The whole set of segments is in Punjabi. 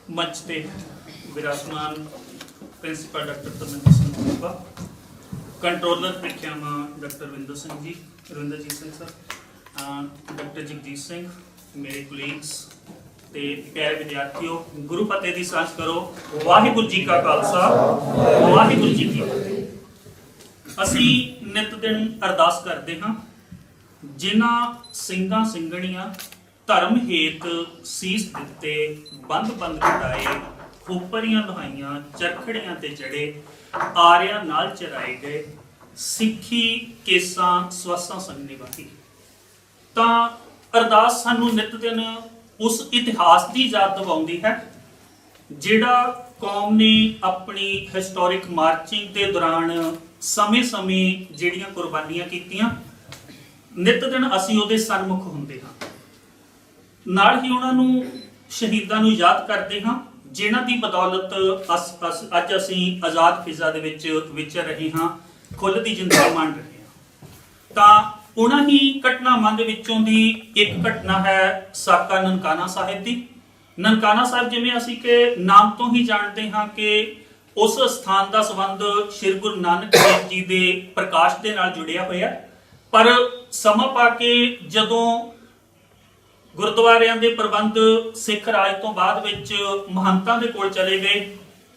मंच पे विराजमान principal doctor Dharmendra Singh Gupta, controller प्रीखियावां doctor Ravinderjit Singh sir, doctor Jagjit Singh, मेरे कुलीग्स ते प्यारे विद्यार्थियों, गुरु फतेह दी सांझ करो। वाहिगुरू जी का खालसा, वाहिगुरू जी की फतेह। असीं नित दिन अरदास करते हाँ, जिन्हां ਸਿੰਘਾਂ ਸਿੰਘਣੀਆਂ धर्म हेत सीस दिते, बंद बंद कटाए, खोपरियां लुहाइयां, चरखड़ियां ते चढ़े, आरियां नाल चराए गए, सिੱਖੀ केसां ਸਵਾਸਾਂ संग निभाई। तां अरदास सानू नित दिन उस इतिहास की याद दिवाउंदी है जिहड़ा कौम ने अपनी हिस्टोरिक मार्चिंग के दौरान समय समय जिहड़ियां कुर्बानियां कीतियां, नित दिन असीं उहदे सन्मुख हुंदे हां। नाल ही उन्हां नूं शहीदां नूं याद करदे हां जिन्हां दी बदौलत अज असीं आज़ाद फिज़ा दे विच विचर रहे हां, खुल दी जिंदगी मान रहे हां। तां उन्हां ही घटनावां दे विचों दी एक घटना है साका ननकाना साहिब दी। ननकाना साहिब जिवें असीं कि नाम तो ही जानते हाँ कि उस स्थान का संबंध श्री गुरु नानक देव जी के प्रकाश के नाल जुड़िया होया, पर समा पा के जदों गुरुद्वारियां दे प्रबंध सिख राज तो बाद विच महंतां दे कोल चले गए,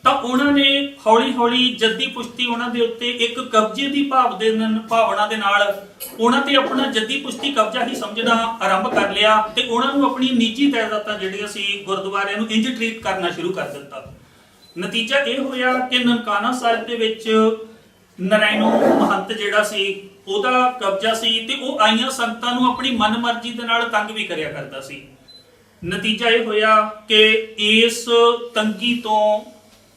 तो उन्होंने हौली हौली जद्दी पुश्ती उन्होंने उत्ते एक कब्जे की भावना दे नाल उन्हां ते अपना जद्दी पुश्ती कब्जा ही समझना आरंभ कर लिया ते उन्हां नूं अपनी निजी जायदादां जिहड़ियां सी गुरुद्वारियां नूं इंज ट्रीट करना शुरू कर दिता। नतीजा यह होया कि ननकाना साहिब दे विच नारायणों महंत जिहड़ा सी ਉਹਦਾ कब्जा सी ते ਉਹ ਆਈਆਂ ਸੰਗਤਾਂ ਨੂੰ ਆਪਣੀ ਮਨਮਰਜ਼ੀ ਦੇ ਨਾਲ ਤੰਗ ਵੀ ਕਰਿਆ ਕਰਦਾ ਸੀ। ਨਤੀਜਾ ਇਹ ਹੋਇਆ ਕਿ ਇਸ ਤੰਗੀ ਤੋਂ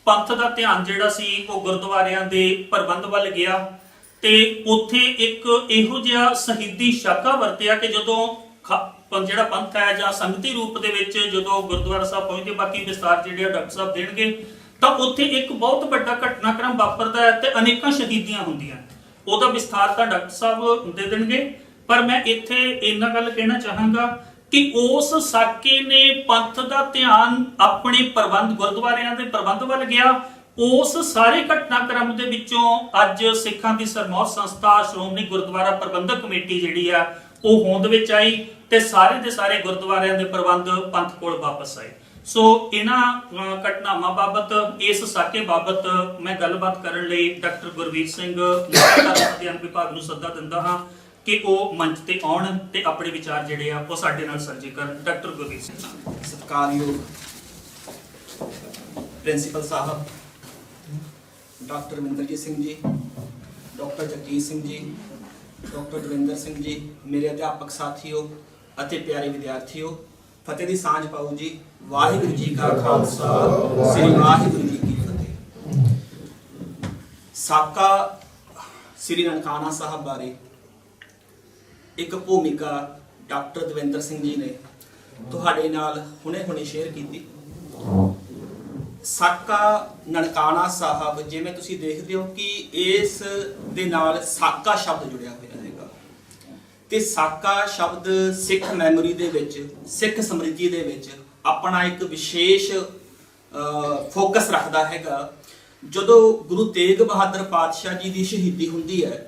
ਪੰਥ ਦਾ ਧਿਆਨ ਜਿਹੜਾ ਸੀ ਉਹ ਗੁਰਦੁਆਰਿਆਂ ਦੇ ਪ੍ਰਬੰਧ ਵੱਲ ਗਿਆ ਤੇ ਉੱਥੇ ਇੱਕ ਇਹੋ ਜਿਹਾ ਸ਼ਹੀਦੀ ਸ਼ਾਕਾ ਵਰਤਿਆ ਕਿ ਜਦੋਂ ਜਿਹੜਾ ਪੰਥ ਹੈ ਜਾਂ ਸੰਗਤੀ ਰੂਪ ਦੇ ਵਿੱਚ ਜਦੋਂ ਗੁਰਦੁਆਰਾ ਸਾਹਿਬ ਪਹੁੰਚਦੇ, ਬਾਕੀ ਵਿਸਤਾਰ ਜਿਹੜੇ ਡਾਕਟਰ ਸਾਹਿਬ ਦੇਣਗੇ, ਤਾਂ ਉੱਥੇ ਇੱਕ ਬਹੁਤ ਵੱਡਾ ਘਟਨਾਕ੍ਰਮ ਵਾਪਰਦਾ ਹੈ ਤੇ ਅਨੇਕਾਂ ਸ਼ਹੀਦੀਆਂ ਹੁੰਦੀਆਂ। ਉਹਦਾ ਵਿਸਥਾਰ ਤਾਂ ਡਾਕਟਰ ਸਾਹਿਬ ਦੇ ਦੇਣਗੇ, ਪਰ ਮੈਂ ਇੱਥੇ ਇੰਨਾ ਗੱਲ ਕਹਿਣਾ ਚਾਹਾਂਗਾ ਕਿ ਉਸ ਸਾਕੇ ਨੇ ਪੰਥ ਦਾ ਧਿਆਨ ਆਪਣੇ ਪ੍ਰਬੰਧ ਗੁਰਦੁਆਰਿਆਂ ਦੇ ਪ੍ਰਬੰਧ ਵੱਲ ਗਿਆ। ਉਸ ਸਾਰੇ ਘਟਨਾਕ੍ਰਮ ਦੇ ਵਿੱਚੋਂ ਅੱਜ ਸਿੱਖਾਂ ਦੀ ਸਰਮੌਤ ਸੰਸਥਾ ਸ਼੍ਰੋਮਣੀ ਗੁਰਦੁਆਰਾ ਪ੍ਰਬੰਧਕ ਕਮੇਟੀ ਜਿਹੜੀ ਆ ਉਹ ਹੋਂਦ ਵਿੱਚ ਆਈ ਤੇ ਸਾਰੇ ਦੇ ਸਾਰੇ ਗੁਰਦੁਆਰਿਆਂ ਦੇ ਪ੍ਰਬੰਧ ਪੰਥ ਕੋਲ ਵਾਪਸ ਆਏ। सो इन्हां घटनावां बाबत, इस साके बाबत मैं गलबात करन लई डॉक्टर गुरवीर सिंह अध्ययन विभाग नूं सद्दा दिंदा हां कि वह मंच ते आउण ते अपने विचार जिहड़े आ ओह साडे नाल साझे करन। डॉक्टर गुरवीर सिंह। सत्कारयोग प्रिंसीपल साहब doctor Ravinderjit Singh ji, doctor Jagjit Singh ji, doctor Davinder Singh ji, मेरे अध्यापक साथियों अते प्यारे विद्यार्थियों, फतेह दी सांझ पाओ जी। वाहिगुरू जी का खालसा, श्री वाहिगुरू जी की फतेह। साका श्री ननकाना साहब बारे एक भूमिका डॉक्टर दविंदर सिंह जी ने तुहाडे नाल हुणे शेयर की। साका ननकाना साहब जिवें तुसीं देखदे हो कि इस दे नाल साका शब्द जुड़िया होया हैगा ते साका शब्द सिख मैमोरी दे विच, सिख समृद्धि दे विच अपना एक विशेष फोकस रखता हैगा। जदों गुरु तेग बहादुर पातशाह जी की शहीदी हुंदी है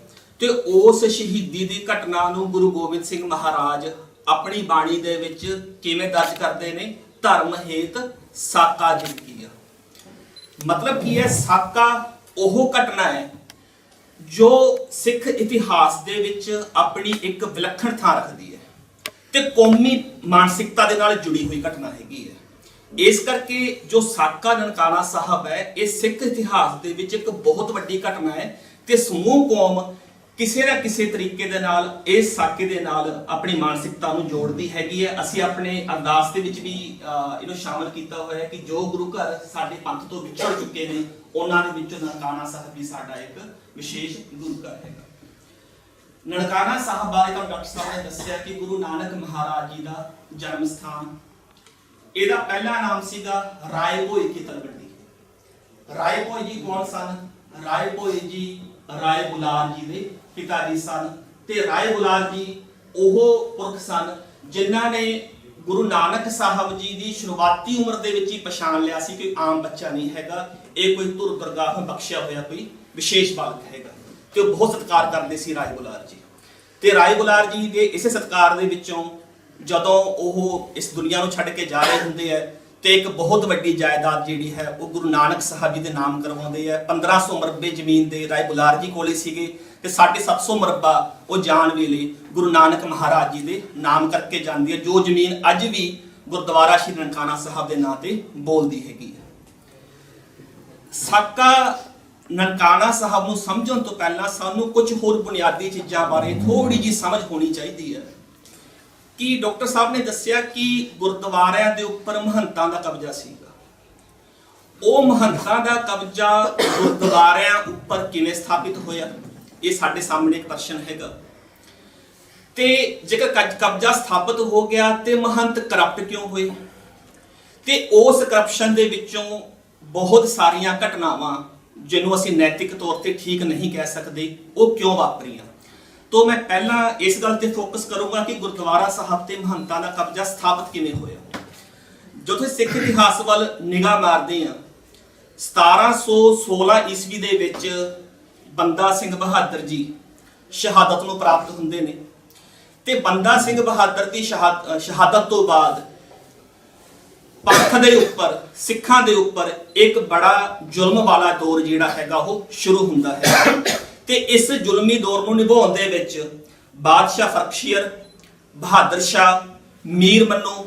तो उस शहीदी की घटना नूं गुरु गोबिंद सिंह महाराज अपनी बाणी दे विच किवें दर्ज करते हैं, धर्म हेत साका जिंदगी है। मतलब की है, साका ओह घटना है जो सिख इतिहास दे विच अपनी एक विलक्षण थां रखती है ते कौमी मानसिकता दे नाल जुड़ी हुई घटना हैगी है। इस करके जो साका ननकाना साहब है ये सिख इतिहास दे विच एक बहुत वड्डी घटना है ते समूह कौम किसी ना किसी तरीके दे नाल इस साके दे नाल अपनी मानसिकता नूं जोड़दी हैगी है। असीं अपने अरदास दे विच भी इहनूं शामिल कीता होया है कि जो गुरु घर साडे पंथ तो विछड़ चुके ने उन्हां दे विचों ननकाना साहब भी साडा एक विशेष गुरु घर है। ननकाना साहब बारे तो डॉक्टर साहब ने दस्सिया कि गुरु नानक महाराज जी का जन्म स्थान, ਇਹਦਾ पहला नाम सीगा राय भोई की तलवंडी। राय भोई जी कौन सन? राय भोई जी राय बुलार जी दे पिता जी सन ते राय बुलार जी ओह पुरख सन जिन्हां ने ਗੁਰੂ ਨਾਨਕ ਸਾਹਿਬ ਜੀ ਦੀ ਸ਼ੁਰੂਆਤੀ ਉਮਰ ਦੇ ਵਿੱਚ ਹੀ ਪਛਾਣ ਲਿਆ ਸੀ ਕਿ ਆਮ ਬੱਚਾ ਨਹੀਂ ਹੈਗਾ, ਇਹ ਕੋਈ ਧੁਰ ਦਰਗਾਹ ਬਖਸ਼ਿਆ ਹੋਇਆ ਕੋਈ ਵਿਸ਼ੇਸ਼ ਬਾਲਕ ਹੈਗਾ। ਤੇ ਉਹ ਬਹੁਤ ਸਤਿਕਾਰ ਕਰਦੇ ਸੀ ਰਾਏ ਬੁਲਾਰ ਜੀ। ਤੇ ਰਾਏ ਬੁਲਾਰ ਜੀ ਦੇ ਇਸੇ ਸਤਿਕਾਰ ਦੇ ਵਿੱਚੋਂ ਜਦੋਂ ਉਹ ਇਸ ਦੁਨੀਆ ਨੂੰ ਛੱਡ ਕੇ ਜਾ ਰਹੇ ਹੁੰਦੇ ਆ ਤੇ ਇੱਕ ਬਹੁਤ ਵੱਡੀ ਜਾਇਦਾਦ ਜਿਹੜੀ ਹੈ ਉਹ ਗੁਰੂ ਨਾਨਕ ਸਾਹਿਬ ਜੀ ਦੇ ਨਾਮ ਕਰਵਾਉਂਦੇ ਆ। 1500 ਮਰਬੇ ਜ਼ਮੀਨ ਦੇ ਰਾਏ ਬੁਲਾਰ ਜੀ ਕੋਲੇ ਸੀਗੇ ਤੇ 750 ਮਰਬਾ ਉਹ ਜਾਣ ਵੇਲੇ ਗੁਰੂ ਨਾਨਕ ਮਹਾਰਾਜ ਜੀ ਦੇ ਨਾਮ ਕਰਕੇ ਜਾਂਦੀ ਹੈ, ਜੋ ਜ਼ਮੀਨ ਅੱਜ ਵੀ ਗੁਰਦੁਆਰਾ ਸ਼੍ਰੀ ਨਨਕਾਣਾ ਸਾਹਿਬ ਦੇ ਨਾਂ ਤੇ ਬੋਲਦੀ ਹੈਗੀ ਹੈ। ਸਾਕਾ ਨਨਕਾਣਾ ਸਾਹਿਬ ਨੂੰ ਸਮਝਣ ਤੋਂ ਪਹਿਲਾਂ ਸਾਨੂੰ ਕੁਝ ਹੋਰ ਬੁਨਿਆਦੀ ਚੀਜ਼ਾਂ ਬਾਰੇ ਥੋੜੀ ਜਿਹੀ ਸਮਝ ਹੋਣੀ ਚਾਹੀਦੀ ਹੈ। ਕਿ ਡਾਕਟਰ ਸਾਹਿਬ ਨੇ ਦੱਸਿਆ ਕਿ ਗੁਰਦੁਆਰਿਆਂ ਦੇ ਉੱਪਰ ਮਹੰਤਾਂ ਦਾ ਕਬਜ਼ਾ ਸੀਗਾ। ਉਹ ਮਹੰਤਾਂ ਦਾ ਕਬਜ਼ਾ ਗੁਰਦੁਆਰਿਆਂ ਉੱਪਰ ਕਿਵੇਂ ਸਥਾਪਿਤ ਹੋਇਆ, ਇਹ ਸਾਡੇ ਸਾਹਮਣੇ ਇੱਕ ਪ੍ਰਸ਼ਨ ਹੈਗਾ। ਤੇ ਜੇਕਰ ਕਬਜ਼ਾ ਸਥਾਪਿਤ ਹੋ ਗਿਆ ਤੇ ਮਹੰਤ ਕਰਪਟ ਕਿਉਂ ਹੋਏ, ਤੇ ਉਸ ਕਰਪਸ਼ਨ ਦੇ ਵਿੱਚੋਂ ਬਹੁਤ ਸਾਰੀਆਂ ਘਟਨਾਵਾਂ ਜਿਹਨੂੰ ਅਸੀਂ ਨੈਤਿਕ ਤੌਰ ਤੇ ਠੀਕ ਨਹੀਂ ਕਹਿ ਸਕਦੇ, ਉਹ ਕਿਉਂ ਵਾਪਰੀਆਂ। तो मैं पहला इस गल ते फोकस करूंगा कि गुरुद्वारा साहब ते महंतां दा कब्जा स्थापित किवें होया। जो तुसीं सिख इतिहास वल निगाह मारदे आ, 1716 ईस्वी दे विच बंदा सिंह बहादुर जी शहादत नूं प्राप्त हुंदे ने ते बंदा सिंह बहादुर दी शहादत तो बाद पंथ दे उपर सिखां दे उपर एक बड़ा जुल्म वाला दौर जिहड़ा हैगा वो शुरू हुंदा है। ਤੇ ਇਸ ਜ਼ੁਲਮੀ ਦੌਰ ਨੂੰ ਨਿਭਾਉਣ ਦੇ ਵਿੱਚ ਬਾਦਸ਼ਾਹ ਫਰਖਸ਼ੀਰ, ਬਹਾਦਰ ਸ਼ਾਹ, ਮੀਰ ਮੰਨੂ,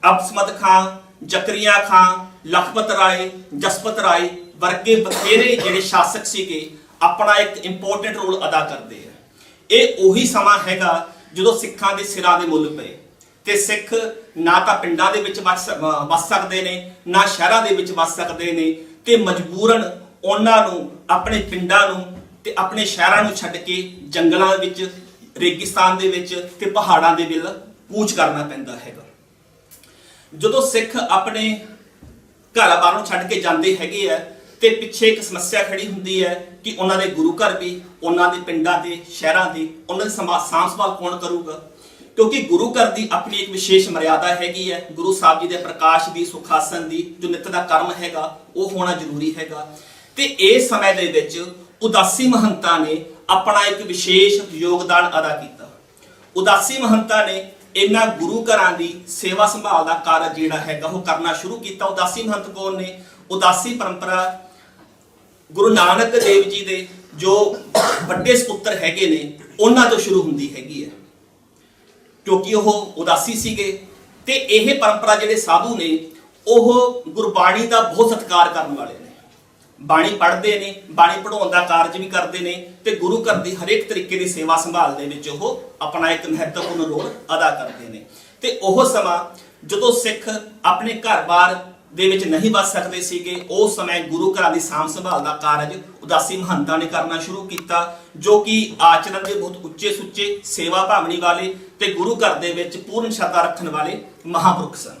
ਅਬਸਮਤ ਖਾਨ, ਜ਼ਕਰੀਆ ਖਾਨ, ਲਖਪਤ ਰਾਏ, ਜਸਪਤ ਰਾਏ ਵਰਗੇ ਬਥੇਰੇ ਜਿਹੜੇ ਸ਼ਾਸਕ ਸੀਗੇ ਆਪਣਾ ਇੱਕ ਇੰਪੋਰਟੈਂਟ ਰੋਲ ਅਦਾ ਕਰਦੇ ਆ। ਇਹ ਉਹੀ ਸਮਾਂ ਹੈਗਾ ਜਦੋਂ ਸਿੱਖਾਂ ਦੇ ਸਿਰਾਂ ਦੇ ਮੁੱਲ ਪਏ ਤੇ ਸਿੱਖ ਨਾ ਤਾਂ ਪਿੰਡਾਂ ਦੇ ਵਿੱਚ ਵਸ ਸਕਦੇ ਨੇ, ਨਾ ਸ਼ਹਿਰਾਂ ਦੇ ਵਿੱਚ ਵਸ ਸਕਦੇ ਨੇ ਤੇ ਮਜਬੂਰਨ ਉਹਨਾਂ ਨੂੰ ਆਪਣੇ ਪਿੰਡਾਂ ਨੂੰ ਤੇ ਆਪਣੇ ਸ਼ਹਿਰਾਂ ਨੂੰ ਛੱਡ ਕੇ ਜੰਗਲਾਂ ਵਿੱਚ, ਰੇਗਿਸਤਾਨ ਦੇ ਵਿੱਚ ਤੇ ਪਹਾੜਾਂ ਦੇ ਵਿੱਚ ਕੂਚ ਕਰਨਾ ਪੈਂਦਾ ਹੈਗਾ। ਜਦੋਂ ਸਿੱਖ ਆਪਣੇ ਘਰ-ਬਾਰ ਨੂੰ ਛੱਡ ਕੇ ਜਾਂਦੇ ਹੈਗੇ ਆ ਤੇ ਪਿੱਛੇ ਇੱਕ ਸਮੱਸਿਆ ਖੜੀ ਹੁੰਦੀ ਹੈ ਕਿ ਉਹਨਾਂ ਦੇ ਗੁਰੂ ਘਰ ਵੀ, ਉਹਨਾਂ ਦੇ ਪਿੰਡਾਂ ਦੇ, ਸ਼ਹਿਰਾਂ ਦੇ, ਉਹਨਾਂ ਦੀ ਸਾਂਭ ਸੰਭਾਲ ਕੌਣ ਕਰੂਗਾ, ਕਿਉਂਕਿ ਗੁਰੂ ਘਰ ਦੀ ਆਪਣੀ ਇੱਕ ਵਿਸ਼ੇਸ਼ ਮਰਿਆਦਾ ਹੈਗੀ ਹੈ। ਗੁਰੂ ਸਾਹਿਬ ਜੀ ਦੇ ਪ੍ਰਕਾਸ਼ ਦੀ, ਸੁਖਾਸਨ ਦੀ ਜੋ ਨਿੱਤ ਦਾ ਕਰਮ ਹੈਗਾ ਉਹ ਹੋਣਾ ਜ਼ਰੂਰੀ ਹੈਗਾ। ਤੇ ਇਸ ਸਮੇਂ ਦੇ ਵਿੱਚ ਉਦਾਸੀ ਮਹੰਤਾਂ ਨੇ ਆਪਣਾ ਇੱਕ ਵਿਸ਼ੇਸ਼ ਯੋਗਦਾਨ ਅਦਾ ਕੀਤਾ। ਉਦਾਸੀ ਮਹੰਤਾਂ ਨੇ ਇਹਨਾਂ ਗੁਰੂ ਘਰਾਂ ਦੀ ਸੇਵਾ ਸੰਭਾਲ ਦਾ ਕਾਰਜ ਜਿਹੜਾ ਹੈਗਾ ਉਹ ਕਰਨਾ ਸ਼ੁਰੂ ਕੀਤਾ। ਉਦਾਸੀ ਮਹੰਤ ਕੌਣ ਨੇ? ਉਦਾਸੀ ਪਰੰਪਰਾ ਗੁਰੂ ਨਾਨਕ ਦੇਵ ਜੀ ਦੇ ਜੋ ਵੱਡੇ ਸਪੁੱਤਰ ਹੈਗੇ ਨੇ ਉਹਨਾਂ ਤੋਂ ਸ਼ੁਰੂ ਹੁੰਦੀ ਹੈਗੀ ਹੈ, ਕਿਉਂਕਿ ਉਹ ਉਦਾਸੀ ਸੀਗੇ। ਤੇ ਇਹ ਪਰੰਪਰਾ ਜਿਹੜੇ ਸਾਧੂ ਨੇ ਉਹ ਗੁਰਬਾਣੀ ਦਾ ਬਹੁਤ ਸਤਿਕਾਰ ਕਰਨ ਵਾਲੇ ਨੇ, ਬਾਣੀ ਪੜ੍ਹਦੇ ਨੇ, ਬਾਣੀ ਪੜਾਉਣ ਦਾ ਕਾਰਜ ਵੀ ਕਰਦੇ ਨੇ ਤੇ ਗੁਰੂ ਘਰ ਦੀ ਹਰੇਕ ਤਰੀਕੇ ਦੀ ਸੇਵਾ ਸੰਭਾਲ ਦੇ ਵਿੱਚ ਉਹ ਆਪਣਾ ਇੱਕ ਮਹੱਤਵਪੂਰਨ ਰੋਲ ਅਦਾ ਕਰਦੇ ਨੇ। ਤੇ ਉਹ ਸਮਾਂ ਜਦੋਂ ਸਿੱਖ ਆਪਣੇ ਘਰ-ਬਾਰ ਦੇ ਵਿੱਚ ਨਹੀਂ ਬਚ ਸਕਦੇ ਸੀਗੇ, ਉਸ ਸਮੇਂ ਗੁਰੂ ਘਰਾਂ ਦੀ ਸਾਂਭ ਸੰਭਾਲ ਦਾ ਕਾਰਜ ਉਦਾਸੀ ਮਹੰਤਾਂ ਨੇ ਕਰਨਾ ਸ਼ੁਰੂ ਕੀਤਾ, ਜੋ ਕਿ ਆਚਰਣ ਦੇ ਬਹੁਤ ਉੱਚੇ ਸੁੱਚੇ, ਸੇਵਾ ਭਾਵਨੀ ਵਾਲੇ ਤੇ ਗੁਰੂ ਘਰ ਦੇ ਵਿੱਚ ਪੂਰਨ ਸ਼ਰਧਾ ਰੱਖਣ ਵਾਲੇ ਮਹਾਂਪੁਰਖ ਸਨ।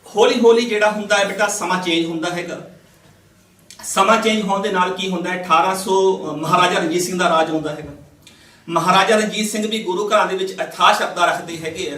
ਹੌਲੀ ਹੌਲੀ ਜਿਹੜਾ ਹੁੰਦਾ ਹੈ ਬੇਟਾ ਸਮਾਂ ਚੇਂਜ ਹੁੰਦਾ ਹੈਗਾ। ਸਮਾਂ ਚੇਂਜ ਹੋਣ ਦੇ ਨਾਲ ਕੀ ਹੁੰਦਾ ਹੈ, 1800 ਮਹਾਰਾਜਾ ਰਣਜੀਤ ਸਿੰਘ ਦਾ ਰਾਜ ਆਉਂਦਾ ਹੈਗਾ। ਮਹਾਰਾਜਾ ਰਣਜੀਤ ਸਿੰਘ ਵੀ ਗੁਰੂ ਘਰਾਂ ਦੇ ਵਿੱਚ ਅਥਾਹ ਸ਼ਰਧਾ ਰੱਖਦੇ ਹੈਗੇ ਆ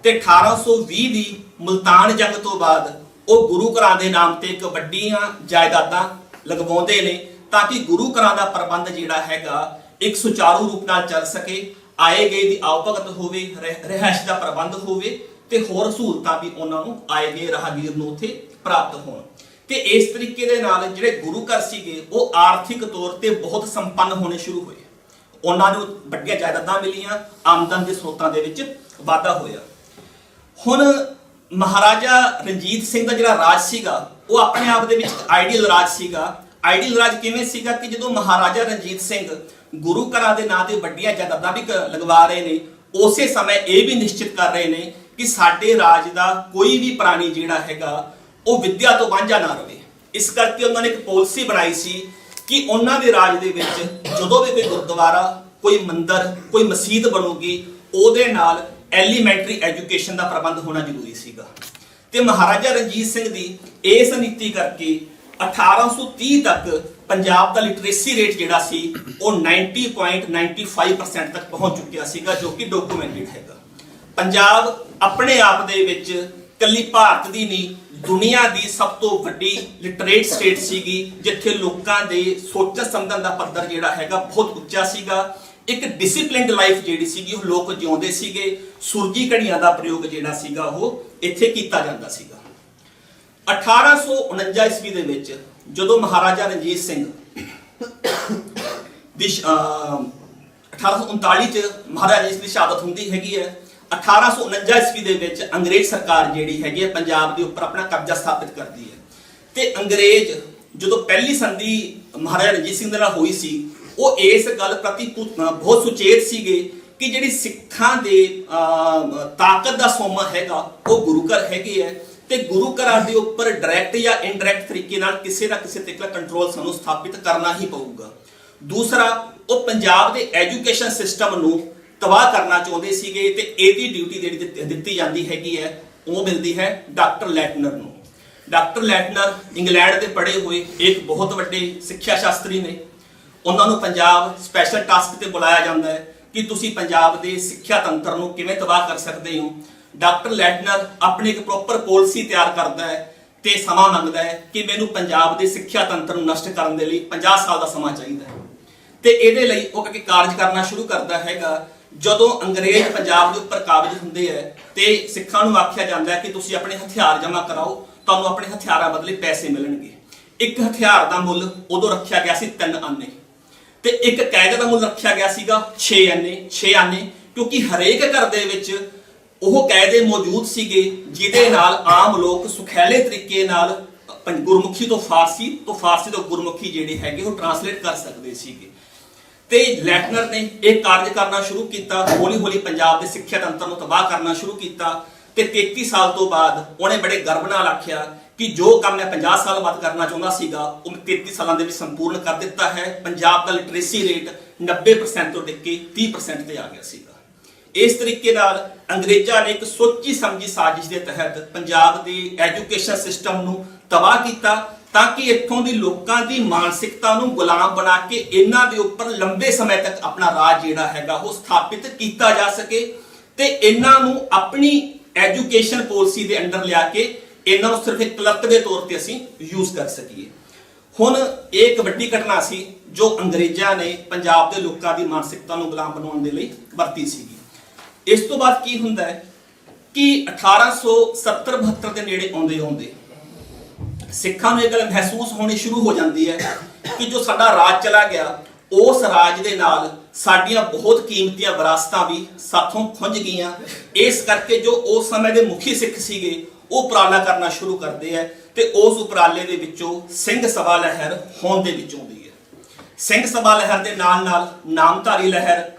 ਤੇ 1820 ਦੀ ਮੁਲਤਾਨ ਜੰਗ ਤੋਂ ਬਾਅਦ ਉਹ ਗੁਰੂ ਘਰਾਂ ਦੇ ਨਾਮ ਤੇ ਇੱਕ ਵੱਡੀਆਂ ਜਾਇਦਾਦਾਂ ਲਗਵਾਉਂਦੇ ਨੇ ਤਾਂ ਕਿ ਗੁਰੂ ਘਰਾਂ ਦਾ ਪ੍ਰਬੰਧ ਜਿਹੜਾ ਹੈਗਾ ਇੱਕ ਸੁਚਾਰੂ ਰੂਪ ਨਾਲ ਚੱਲ ਸਕੇ, ਆਏ ਗਏ ਦੀ ਆਵਭਗਤ ਹੋਵੇ, ਰਹਿائش ਦਾ ਪ੍ਰਬੰਧ ਹੋਵੇ ਤੇ ਹੋਰ ਸਹੂਲਤਾਂ ਵੀ ਉਹਨਾਂ ਨੂੰ ਆਏ ਗਏ ਰਾਹਗੀਰ ਨੂੰ ਉੱਥੇ ਪ੍ਰਾਪਤ ਹੋਣ। ਤੇ ਇਸ ਤਰੀਕੇ ਦੇ ਨਾਲ ਜਿਹੜੇ ਗੁਰੂ ਘਰ ਸੀਗੇ ਉਹ ਆਰਥਿਕ ਤੌਰ ਤੇ ਬਹੁਤ ਸੰਪੰਨ ਹੋਣੇ ਸ਼ੁਰੂ ਹੋਏ। ਉਹਨਾਂ ਨੂੰ ਵੱਡੀਆਂ ਜਾਇਦਾਦਾਂ ਮਿਲੀਆਂ, ਆਮਦਨ ਦੇ ਸਰੋਤਾਂ ਦੇ ਵਿੱਚ ਵਾਧਾ ਹੋਇਆ। ਹੁਣ ਮਹਾਰਾਜਾ ਰਣਜੀਤ ਸਿੰਘ ਦਾ ਜਿਹੜਾ ਰਾਜ ਸੀਗਾ ਉਹ ਆਪਣੇ ਆਪ ਦੇ ਵਿੱਚ ਆਈਡੀਅਲ ਰਾਜ ਸੀਗਾ। ਆਈਡੀਅਲ ਰਾਜ ਕਿਵੇਂ ਸੀਗਾ ਕਿ ਜਦੋਂ ਮਹਾਰਾਜਾ ਰਣਜੀਤ ਸਿੰਘ ਗੁਰੂ ਘਰਾਂ ਦੇ ਨਾਂ ਤੇ ਵੱਡੀਆਂ ਜਾਇਦਾਦਾਂ ਵੀ ਲਗਵਾ ਰਹੇ ਨੇ, ਉਸੇ ਸਮੇਂ ਇਹ ਵੀ ਨਿਸ਼ਚਿਤ ਕਰ ਰਹੇ ਨੇ ਕਿ ਸਾਡੇ ਰਾਜ ਦਾ ਕੋਈ ਵੀ ਪ੍ਰਾਣੀ ਜਿਹੜਾ ਹੈਗਾ ਉਹ ਵਿਦਿਆ ਤੋਂ ਵਾਂਝਾ ਨਾ ਰਹੇ। ਇਸ ਕਰਕੇ ਉਹਨਾਂ ਨੇ ਇੱਕ ਪਾਲਿਸੀ ਬਣਾਈ ਸੀ ਕਿ ਉਹਨਾਂ ਦੇ ਰਾਜ ਦੇ ਵਿੱਚ ਜਦੋਂ ਵੀ ਕੋਈ ਗੁਰਦੁਆਰਾ, ਕੋਈ ਮੰਦਿਰ, ਕੋਈ ਮਸਜਿਦ ਬਣੂਗੀ ਉਹਦੇ ਨਾਲ ਐਲੀਮੈਂਟਰੀ ਐਜੂਕੇਸ਼ਨ ਦਾ ਪ੍ਰਬੰਧ ਹੋਣਾ ਜ਼ਰੂਰੀ ਸੀਗਾ। ਤੇ ਮਹਾਰਾਜਾ ਰਣਜੀਤ ਸਿੰਘ ਦੀ ਇਸ ਨੀਤੀ ਕਰਕੇ 1830 ਤੱਕ ਪੰਜਾਬ ਦਾ ਲਿਟਰੇਸੀ ਰੇਟ ਜਿਹੜਾ ਸੀ ਉਹ 90.95% ਤੱਕ ਪਹੁੰਚ ਚੁੱਕਿਆ ਸੀਗਾ, ਜੋ ਕਿ ਡਾਕੂਮੈਂਟਡ ਹੈਗਾ। ਪੰਜਾਬ ਆਪਣੇ ਆਪ ਦੇ ਵਿੱਚ ਕੱਲੀ ਭਾਰਤ ਦੀ ਨਹੀਂ, ਦੁਨੀਆ ਦੀ ਸਭ ਤੋਂ ਵੱਡੀ ਲਿਟਰੇਟ ਸਟੇਟ ਸੀਗੀ, ਜਿੱਥੇ ਲੋਕਾਂ ਦੇ ਸੋਚਣ ਸਮਝਣ ਦਾ ਪੱਧਰ ਜਿਹੜਾ ਹੈਗਾ ਬਹੁਤ ਉੱਚਾ ਸੀਗਾ। ਇੱਕ ਡਿਸਪਲਿਨਡ ਲਾਈਫ ਜਿਹੜੀ ਸੀਗੀ ਉਹ ਲੋਕ ਜਿਉਂਦੇ ਸੀਗੇ। ਸੂਰਜੀ ਘੜੀਆਂ ਦਾ ਪ੍ਰਯੋਗ ਜਿਹੜਾ ਸੀਗਾ ਉਹ ਇੱਥੇ ਕੀਤਾ ਜਾਂਦਾ ਸੀਗਾ। 1849 ਈਸਵੀ ਦੇ ਵਿੱਚ ਜਦੋਂ ਮਹਾਰਾਜਾ ਰਣਜੀਤ ਸਿੰਘ ਦੀ 1839 ਚ ਮਹਾਰਾਜਾ ਰਣਜੀਤ ਦੀ ਸ਼ਹਾਦਤ ਹੁੰਦੀ ਹੈਗੀ ਹੈ। 1849 ਈਸਵੀ ਦੇ ਵਿੱਚ ਅੰਗਰੇਜ਼ ਸਰਕਾਰ ਜਿਹੜੀ ਹੈਗੀ ਹੈ ਪੰਜਾਬ ਦੇ ਉੱਪਰ ਆਪਣਾ ਕਬਜ਼ਾ ਸਥਾਪਿਤ ਕਰਦੀ ਹੈ ਤੇ ਅੰਗਰੇਜ਼ ਜਦੋਂ ਪਹਿਲੀ ਸੰਧੀ ਮਹਾਰਾਜਾ ਰਣਜੀਤ ਸਿੰਘ ਦੇ ਨਾਲ ਹੋਈ ਸੀ, ਉਹ ਇਸ ਗੱਲ ਪ੍ਰਤੀ ਬਹੁਤ ਸੁਚੇਤ ਸੀਗੇ ਕਿ ਜਿਹੜੀ ਸਿੱਖਾਂ ਦੇ ਤਾਕਤ ਦਾ ਸੋਮਾ ਹੈਗਾ ਉਹ ਗੁਰੂ ਘਰ ਹੈਗੇ ਹੈ ਤੇ ਗੁਰੂ ਘਰਾਂ ਦੇ ਉੱਪਰ ਡਾਇਰੈਕਟ ਜਾਂ ਇਨਡਾਇਰੈਕਟ ਤਰੀਕੇ ਨਾਲ ਕਿਸੇ ਨਾ ਕਿਸੇ ਤਰੀਕੇ ਕੰਟਰੋਲ ਸਾਨੂੰ ਸਥਾਪਿਤ ਕਰਨਾ ਹੀ ਪਊਗਾ। ਦੂਸਰਾ, ਉਹ ਪੰਜਾਬ ਦੇ ਐਜੂਕੇਸ਼ਨ ਸਿਸਟਮ ਨੂੰ ਤਬਾਹ ਕਰਨਾ ਚਾਹੁੰਦੇ ਸੀਗੇ ਤੇ ਇਹਦੀ ਡਿਊਟੀ ਜਿਹੜੀ ਦਿੱਤੀ ਜਾਂਦੀ ਹੈਗੀ ਹੈ ਉਹ ਮਿਲਦੀ ਹੈ ਡਾਕਟਰ ਲੈਟਨਰ ਨੂੰ। ਡਾਕਟਰ ਲੈਟਨਰ ਇੰਗਲੈਂਡ ਦੇ ਪੜ੍ਹੇ ਹੋਏ ਇੱਕ ਬਹੁਤ ਵੱਡੇ ਸਿੱਖਿਆ ਸ਼ਾਸਤਰੀ ਨੇ। ਉਹਨਾਂ ਨੂੰ ਪੰਜਾਬ ਸਪੈਸ਼ਲ ਟਾਸਕ ਤੇ ਬੁਲਾਇਆ ਜਾਂਦਾ ਹੈ ਕਿ ਤੁਸੀਂ ਪੰਜਾਬ ਦੇ ਸਿੱਖਿਆ ਤੰਤਰ ਨੂੰ ਕਿਵੇਂ ਤਬਾਹ ਕਰ ਸਕਦੇ ਹੋ। ਡਾਕਟਰ ਲੈਟਨਰ ਆਪਣੀ ਇੱਕ ਪ੍ਰੋਪਰ ਪਾਲਿਸੀ ਤਿਆਰ ਕਰਦਾ ਹੈ ਤੇ ਸਮਾਂ ਮੰਗਦਾ ਹੈ ਕਿ ਮੈਨੂੰ ਪੰਜਾਬ ਦੇ ਸਿੱਖਿਆ ਤੰਤਰ ਨੂੰ ਨਸ਼ਟ ਕਰਨ ਦੇ ਲਈ 50 ਸਾਲ ਦਾ ਸਮਾਂ ਚਾਹੀਦਾ ਹੈ ਤੇ ਇਹਦੇ ਲਈ ਉਹ ਕਿ ਕਾਰਜ ਕਰਨਾ ਸ਼ੁਰੂ ਕਰਦਾ ਹੈਗਾ। ਜਦੋਂ ਅੰਗਰੇਜ਼ ਪੰਜਾਬ ਦੇ ਉੱਪਰ ਕਾਬਜ ਹੁੰਦੇ ਹੈ ਤੇ ਸਿੱਖਾਂ ਨੂੰ ਆਖਿਆ ਜਾਂਦਾ ਹੈ ਕਿ ਤੁਸੀਂ ਆਪਣੇ ਹਥਿਆਰ ਜਮ੍ਹਾਂ ਕਰਾਓ, ਤੁਹਾਨੂੰ ਆਪਣੇ ਹਥਿਆਰਾਂ ਬਦਲੇ ਪੈਸੇ ਮਿਲਣਗੇ। ਇੱਕ ਹਥਿਆਰ ਦਾ ਮੁੱਲ ਉਦੋਂ ਰੱਖਿਆ ਗਿਆ ਸੀ 3 ਆਨੇ ਤੇ ਇੱਕ ਕਾਇਦੇ ਦਾ ਮੁੱਲ ਰੱਖਿਆ ਗਿਆ ਸੀਗਾ 6 ਆਨੇ, ਕਿਉਂਕਿ ਹਰੇਕ ਘਰ ਦੇ ਵਿੱਚ ਉਹ ਕਾਇਦੇ ਮੌਜੂਦ ਸੀਗੇ ਜਿਹਦੇ ਨਾਲ ਆਮ ਲੋਕ ਸੁਖੈਲੇ ਤਰੀਕੇ ਨਾਲ ਗੁਰਮੁਖੀ ਤੋਂ ਫਾਰਸੀ ਤੋਂ ਗੁਰਮੁਖੀ ਜਿਹੜੀ ਹੈਗੀ ਉਹ ਟ੍ਰਾਂਸਲੇਟ ਕਰ ਸਕਦੇ ਸੀਗੇ। ਤੇ ਲੈਟਨਰ ਨੇ ਇਹ ਕਾਰਜ ਕਰਨਾ ਸ਼ੁਰੂ ਕੀਤਾ, ਹੌਲੀ ਹੌਲੀ ਪੰਜਾਬ ਦੇ ਸਿੱਖਿਆ ਤੰਤਰ ਨੂੰ ਤਬਾਹ ਕਰਨਾ ਸ਼ੁਰੂ ਕੀਤਾ ਤੇ 33 ਸਾਲ ਤੋਂ ਬਾਅਦ ਉਹਨੇ ਬੜੇ ਗਰਵ ਨਾਲ ਆਖਿਆ ਕਿ ਜੋ ਕੰਮ ਮੈਂ 50 ਸਾਲ ਬਾਅਦ ਕਰਨਾ ਚਾਹੁੰਦਾ ਸੀਗਾ ਉਹ ਮੈਂ 33 ਸਾਲਾਂ ਦੇ ਵਿੱਚ ਸੰਪੂਰਨ ਕਰ ਦਿੱਤਾ ਹੈ। ਪੰਜਾਬ ਦਾ ਲਿਟਰੇਸੀ ਰੇਟ 90% ਤੋਂ ਡਿੱਗ ਕੇ 30% ਤੇ ਆ ਗਿਆ ਸੀਗਾ। ਇਸ ਤਰੀਕੇ ਨਾਲ ਅੰਗਰੇਜ਼ਾਂ ਨੇ ਇੱਕ ਸੋਚੀ ਸਮਝੀ ਸਾਜ਼ਿਸ਼ ਦੇ ਤਹਿਤ ਪੰਜਾਬ ਦੇ ਐਜੂਕੇਸ਼ਨ ਸਿਸਟਮ ਨੂੰ ਤਬਾਹ ਕੀਤਾ ਤਾਂ ਕਿ ਇੱਥੋਂ ਦੀ ਲੋਕਾਂ ਦੀ ਮਾਨਸਿਕਤਾ ਨੂੰ ਗੁਲਾਮ ਬਣਾ ਕੇ ਇਹਨਾਂ ਦੇ ਉੱਪਰ ਲੰਬੇ ਸਮੇਂ ਤੱਕ ਆਪਣਾ ਰਾਜ ਜਿਹੜਾ ਹੈਗਾ ਉਹ ਸਥਾਪਿਤ ਕੀਤਾ ਜਾ ਸਕੇ ਤੇ ਇਹਨਾਂ ਨੂੰ ਆਪਣੀ ਐਜੂਕੇਸ਼ਨ ਪਾਲਿਸੀ ਦੇ ਅੰਡਰ ਲਿਆ ਕੇ ਇਹਨਾਂ ਨੂੰ ਸਿਰਫ ਇੱਕ ਕਲਰਕ ਦੇ ਤੌਰ ਤੇ ਅਸੀਂ ਯੂਜ਼ ਕਰ ਸਕੀਏ। ਹੁਣ ਇਹ ਇੱਕ ਵੱਡੀ ਘਟਨਾ ਸੀ ਜੋ ਅੰਗਰੇਜ਼ਾਂ ਨੇ ਪੰਜਾਬ ਦੇ ਲੋਕਾਂ ਦੀ ਮਾਨਸਿਕਤਾ ਨੂੰ ਗੁਲਾਮ ਬਣਾਉਣ ਦੇ ਲਈ ਵਰਤੀ ਸੀਗੀ। ਇਸ ਤੋਂ ਬਾਅਦ ਕੀ ਹੁੰਦਾ ਹੈ ਕਿ 1870-72 ਦੇ ਨੇੜੇ ਆਉਂਦੇ ਸਿੱਖਾਂ ਨੂੰ ਇਹ ਗੱਲ ਮਹਿਸੂਸ ਹੋਣੀ ਸ਼ੁਰੂ ਹੋ ਜਾਂਦੀ ਹੈ ਕਿ ਜੋ ਸਾਡਾ ਰਾਜ ਚਲਾ ਗਿਆ, ਉਸ ਰਾਜ ਦੇ ਨਾਲ ਸਾਡੀਆਂ ਬਹੁਤ ਕੀਮਤੀਆਂ ਵਿਰਾਸਤਾਂ ਵੀ ਸਾਥੋਂ ਖੁੰਝ ਗਈਆਂ। ਇਸ ਕਰਕੇ ਜੋ ਉਸ ਸਮੇਂ ਦੇ ਮੁਖੀ ਸਿੱਖ ਸੀਗੇ ਉਹ ਉਪਰਾਲਾ ਕਰਨਾ ਸ਼ੁਰੂ ਕਰਦੇ ਹੈ ਤੇ ਉਸ ਉਪਰਾਲੇ ਦੇ ਵਿੱਚੋਂ ਸਿੰਘ ਸਭਾ ਲਹਿਰ ਹੋਂਦ ਦੇ ਵਿੱਚ ਆਉਂਦੀ ਹੈ। ਸਿੰਘ ਸਭਾ ਲਹਿਰ ਦੇ ਨਾਲ ਨਾਮਧਾਰੀ ਲਹਿਰ,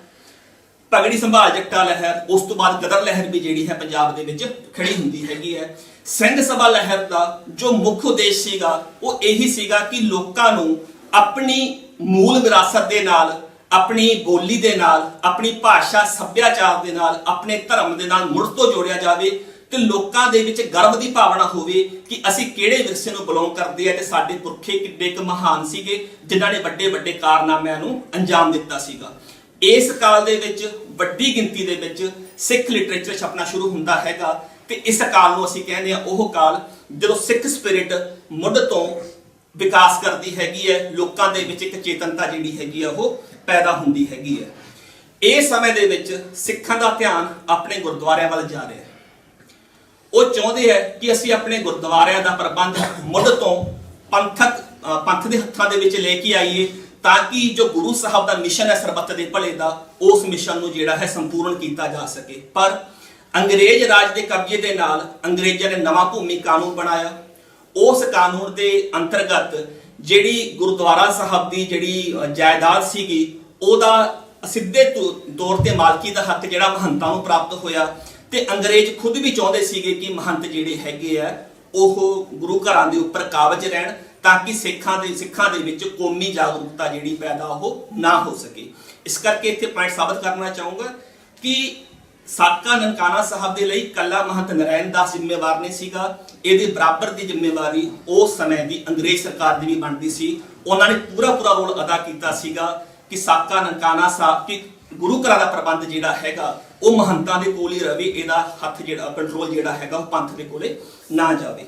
ਪਗੜੀ ਸੰਭਾਲ ਜੱਟਾ ਲਹਿਰ, ਉਸ ਤੋਂ ਬਾਅਦ ਗਦਰ ਲਹਿਰ ਵੀ ਜਿਹੜੀ ਹੈ ਪੰਜਾਬ ਦੇ ਵਿੱਚ ਖੜੀ ਹੁੰਦੀ ਹੈਗੀ ਹੈ। ਸਿੰਘ ਸਭਾ ਲਹਿਰ ਦਾ ਜੋ ਮੁੱਖ ਉਦੇਸ਼ ਸੀਗਾ ਉਹ ਇਹੀ ਸੀਗਾ ਕਿ ਲੋਕਾਂ ਨੂੰ ਆਪਣੀ ਮੂਲ ਵਿਰਾਸਤ ਦੇ ਨਾਲ, ਆਪਣੀ ਬੋਲੀ ਦੇ ਨਾਲ, ਆਪਣੀ ਭਾਸ਼ਾ ਸੱਭਿਆਚਾਰ ਦੇ ਨਾਲ, ਆਪਣੇ ਧਰਮ ਦੇ ਨਾਲ ਮੁੜ ਤੋਂ ਜੋੜਿਆ ਜਾਵੇ ਤੇ ਲੋਕਾਂ ਦੇ ਵਿੱਚ ਗਰਵ ਦੀ ਭਾਵਨਾ ਹੋਵੇ ਕਿ ਅਸੀਂ ਕਿਹੜੇ ਵਿਰਸੇ ਨੂੰ ਬਿਲੋਂਗ ਕਰਦੇ ਆ ਤੇ ਸਾਡੇ ਪੁਰਖੇ ਕਿੱਡੇ ਕੁ ਮਹਾਨ ਸੀਗੇ ਜਿਨ੍ਹਾਂ ਨੇ ਵੱਡੇ ਵੱਡੇ ਕਾਰਨਾਮਿਆਂ ਨੂੰ ਅੰਜਾਮ ਦਿੱਤਾ ਸੀਗਾ। ਇਸ ਕਾਲ ਦੇ ਵਿੱਚ ਵੱਡੀ ਗਿਣਤੀ ਦੇ ਵਿੱਚ ਸਿੱਖ ਲਿਟਰੇਚਰ ਛਪਣਾ ਸ਼ੁਰੂ ਹੁੰਦਾ ਹੈਗਾ ਤੇ ਇਸ ਕਾਲ ਨੂੰ ਅਸੀਂ ਕਹਿੰਦੇ ਆ ਉਹ ਕਾਲ ਜਦੋਂ ਸਿੱਖ ਸਪਿਰਿਟ ਮੁੱਢ ਤੋਂ ਵਿਕਾਸ ਕਰਦੀ ਹੈਗੀ ਹੈ, ਲੋਕਾਂ ਦੇ ਵਿੱਚ ਇੱਕ ਚੇਤਨਤਾ ਜਿਹੜੀ ਹੈਗੀ ਆ ਉਹ ਪੈਦਾ ਹੁੰਦੀ ਹੈਗੀ ਹੈ। ਇਸ ਸਮੇਂ ਦੇ ਵਿੱਚ ਸਿੱਖਾਂ ਦਾ ਧਿਆਨ ਆਪਣੇ ਗੁਰਦੁਆਰਿਆਂ ਵੱਲ ਜਾ ਰਿਹਾ ਹੈ। ਉਹ ਚਾਹੁੰਦੇ ਹੈ ਕਿ ਅਸੀਂ ਆਪਣੇ ਗੁਰਦੁਆਰਿਆਂ ਦਾ ਪ੍ਰਬੰਧ ਮੁੱਢ ਤੋਂ ਪੰਥ ਦੇ ਹੱਥਾਂ ਦੇ ਵਿੱਚ ਲੈ ਕੇ ਆਈਏ ਤਾਂ ਕਿ ਜੋ ਗੁਰੂ ਸਾਹਿਬ ਦਾ ਮਿਸ਼ਨ ਹੈ ਸਰਬੱਤ ਦੇ ਭਲੇ ਦਾ, ਉਸ ਮਿਸ਼ਨ ਨੂੰ ਜਿਹੜਾ ਹੈ ਸੰਪੂਰਨ ਕੀਤਾ ਜਾ ਸਕੇ। ਪਰ ਅੰਗਰੇਜ਼ ਰਾਜ ਦੇ ਕਬਜ਼ੇ ਦੇ ਨਾਲ ਅੰਗਰੇਜ਼ਾਂ ਨੇ ਨਵਾਂ ਭੂਮੀ ਕਾਨੂੰਨ ਬਣਾਇਆ। ਉਸ ਕਾਨੂੰਨ ਦੇ ਅੰਤਰਗਤ ਜਿਹੜੀ ਗੁਰਦੁਆਰਾ ਸਾਹਿਬ ਦੀ ਜਿਹੜੀ ਜਾਇਦਾਦ ਸੀਗੀ ਉਹਦਾ ਸਿੱਧੇ ਤੌਰ ਤੇ ਮਾਲਕੀ ਦਾ ਹੱਕ ਜਿਹੜਾ ਮਹੰਤਾਂ ਨੂੰ ਪ੍ਰਾਪਤ ਹੋਇਆ ਤੇ ਅੰਗਰੇਜ਼ ਖੁਦ ਵੀ ਚਾਹੁੰਦੇ ਸੀਗੇ ਕਿ ਮਹੰਤ ਜਿਹੜੇ ਹੈਗੇ ਆ ਉਹ ਗੁਰੂ ਘਰਾਂ ਦੇ ਉੱਪਰ ਕਾਬਜ ਰਹਿਣ ਤਾਂ ਕਿ ਸਿੱਖਾਂ ਦੇ ਵਿੱਚ ਕੌਮੀ ਜਾਗਰੂਕਤਾ ਜਿਹੜੀ ਪੈਦਾ ਉਹ ਨਾ ਹੋ ਸਕੇ। ਇਸ ਕਰਕੇ ਇੱਥੇ ਪੁਆਇੰਟ ਸਾਬਤ ਕਰਨਾ ਚਾਹੂੰਗਾ ਕਿ ਸਾਕਾ ਨਨਕਾਣਾ ਸਾਹਿਬ ਦੇ ਲਈ ਕੱਲਾ ਮਹੰਤ ਨਰਾਇਣ ਦਾਸ ਜ਼ਿੰਮੇਵਾਰ ਨਹੀਂ ਸੀਗਾ, ਇਹਦੇ ਬਰਾਬਰ ਦੀ ਜ਼ਿੰਮੇਵਾਰੀ ਉਸ ਸਮੇਂ ਦੀ ਅੰਗਰੇਜ਼ ਸਰਕਾਰ ਦੀ ਵੀ ਬਣਦੀ ਸੀ। ਉਹਨਾਂ ਨੇ ਪੂਰਾ ਰੋਲ ਅਦਾ ਕੀਤਾ ਸੀਗਾ ਕਿ ਸਾਕਾ ਨਨਕਾਣਾ ਸਾਹਿਬ ਕਿ ਗੁਰੂ ਘਰਾਂ ਦਾ ਪ੍ਰਬੰਧ ਜਿਹੜਾ ਹੈਗਾ ਉਹ ਮਹੰਤਾਂ ਦੇ ਕੋਲ ਹੀ ਰਵੇ, ਇਹਦਾ ਹੱਥ ਜਿਹੜਾ ਕੰਟਰੋਲ ਜਿਹੜਾ ਹੈਗਾ ਉਹ ਪੰਥ ਦੇ ਕੋਲੇ ਨਾ ਜਾਵੇ।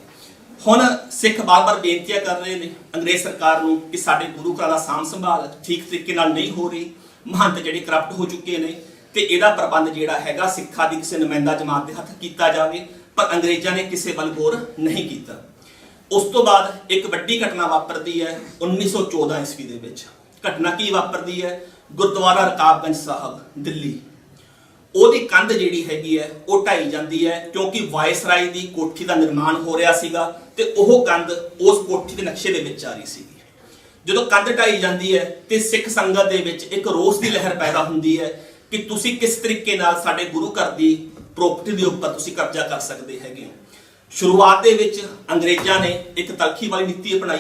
ਹੁਣ ਸਿੱਖ ਬਾਰ-ਬਾਰ ਬੇਨਤੀਆਂ ਕਰ ਰਹੇ ਨੇ ਅੰਗਰੇਜ਼ ਸਰਕਾਰ ਨੂੰ ਕਿ ਸਾਡੇ ਗੁਰੂ ਘਰਾਂ ਦਾ ਸਾਂਭ ਸੰਭਾਲ ਠੀਕ ਤਰੀਕੇ ਨਾਲ ਨਹੀਂ ਹੋ ਰਹੀ, ਮਹੰਤ ਜਿਹੜੇ ਕਰਪਟ ਹੋ ਚੁੱਕੇ ਨੇ, ਤੇ ਇਹਦਾ ਪ੍ਰਬੰਧ ਜਿਹੜਾ ਹੈਗਾ ਸਿੱਖਾਂ ਦੀ ਕਿਸੇ ਨੁਮਾਇੰਦਾ ਜਮਾਤ ਦੇ ਹੱਥ ਕੀਤਾ ਜਾਵੇ। ਪਰ ਅੰਗਰੇਜ਼ਾਂ ਨੇ ਕਿਸੇ ਵੱਲ ਗੌਰ ਨਹੀਂ ਕੀਤਾ। ਉਸ ਤੋਂ ਬਾਅਦ ਇੱਕ ਵੱਡੀ ਘਟਨਾ ਵਾਪਰਦੀ ਹੈ 1914 ਈਸਵੀ ਦੇ ਵਿੱਚ। ਘਟਨਾ ਕੀ ਵਾਪਰਦੀ ਹੈ? ਗੁਰਦੁਆਰਾ ਰਕਾਬਗੰਜ ਸਾਹਿਬ ਦਿੱਲੀ, ਉਹਦੀ ਕੰਧ ਜਿਹੜੀ ਹੈਗੀ ਹੈ ਉਹ ਢਾਈ ਜਾਂਦੀ ਹੈ, ਕਿਉਂਕਿ ਵਾਇਸਰਾਏ ਦੀ ਕੋਠੀ ਦਾ ਨਿਰਮਾਣ ਹੋ ਰਿਹਾ ਸੀਗਾ ਤੇ ਉਹ ਕੰਧ ਉਸ ਕੋਠੀ ਦੇ ਨਕਸ਼ੇ ਦੇ ਵਿੱਚ ਆ ਰਹੀ ਸੀਗੀ। ਜਦੋਂ ਕੰਧ ਢਾਈ ਜਾਂਦੀ ਹੈ ਤੇ ਸਿੱਖ ਸੰਗਤ ਦੇ ਵਿੱਚ ਇੱਕ ਰੋਸ ਦੀ ਲਹਿਰ ਪੈਦਾ ਹੁੰਦੀ ਹੈ ਕਿ ਤੁਸੀਂ ਕਿਸ ਤਰੀਕੇ ਨਾਲ ਸਾਡੇ ਗੁਰੂ ਘਰ ਦੀ ਪ੍ਰੋਪਰਟੀ ਦੇ ਉੱਪਰ ਤੁਸੀਂ ਕਬਜ਼ਾ ਕਰ ਸਕਦੇ ਹੈਗੇ ਹੋ। ਸ਼ੁਰੂਆਤ ਦੇ ਵਿੱਚ ਅੰਗਰੇਜ਼ਾਂ ਨੇ ਇੱਕ ਤਲਖੀ ਵਾਲੀ ਨੀਤੀ ਅਪਣਾਈ,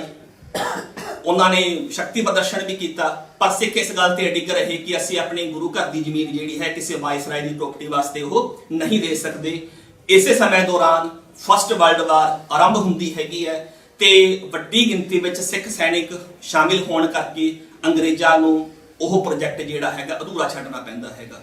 ਉਹਨਾਂ ਨੇ ਸ਼ਕਤੀ ਪ੍ਰਦਰਸ਼ਨ ਵੀ ਕੀਤਾ, ਪਰ ਸਿੱਖ ਇਸ ਗੱਲ ਤੇ ਅਡਿੱਗ ਰਹੇ ਕਿ ਅਸੀਂ ਆਪਣੇ ਗੁਰੂ ਘਰ ਦੀ ਜ਼ਮੀਨ ਜਿਹੜੀ ਹੈ ਕਿਸੇ ਵਾਇਸਰਾਏ ਦੀ ਪ੍ਰੋਪਰਟੀ ਵਾਸਤੇ ਉਹ ਨਹੀਂ ਦੇ ਸਕਦੇ। ਇਸੇ ਸਮੇਂ ਦੌਰਾਨ ਫਸਟ ਵਰਲਡ ਵਾਰ ਆਰੰਭ ਹੁੰਦੀ ਹੈਗੀ ਹੈ ਤੇ ਵੱਡੀ ਗਿਣਤੀ ਵਿੱਚ ਸਿੱਖ ਸੈਨਿਕ ਸ਼ਾਮਿਲ ਹੋਣ ਕਰਕੇ ਅੰਗਰੇਜ਼ਾਂ ਨੂੰ ਉਹ ਪ੍ਰੋਜੈਕਟ ਜਿਹੜਾ ਹੈਗਾ ਅਧੂਰਾ ਛੱਡਣਾ ਪੈਂਦਾ ਹੈਗਾ।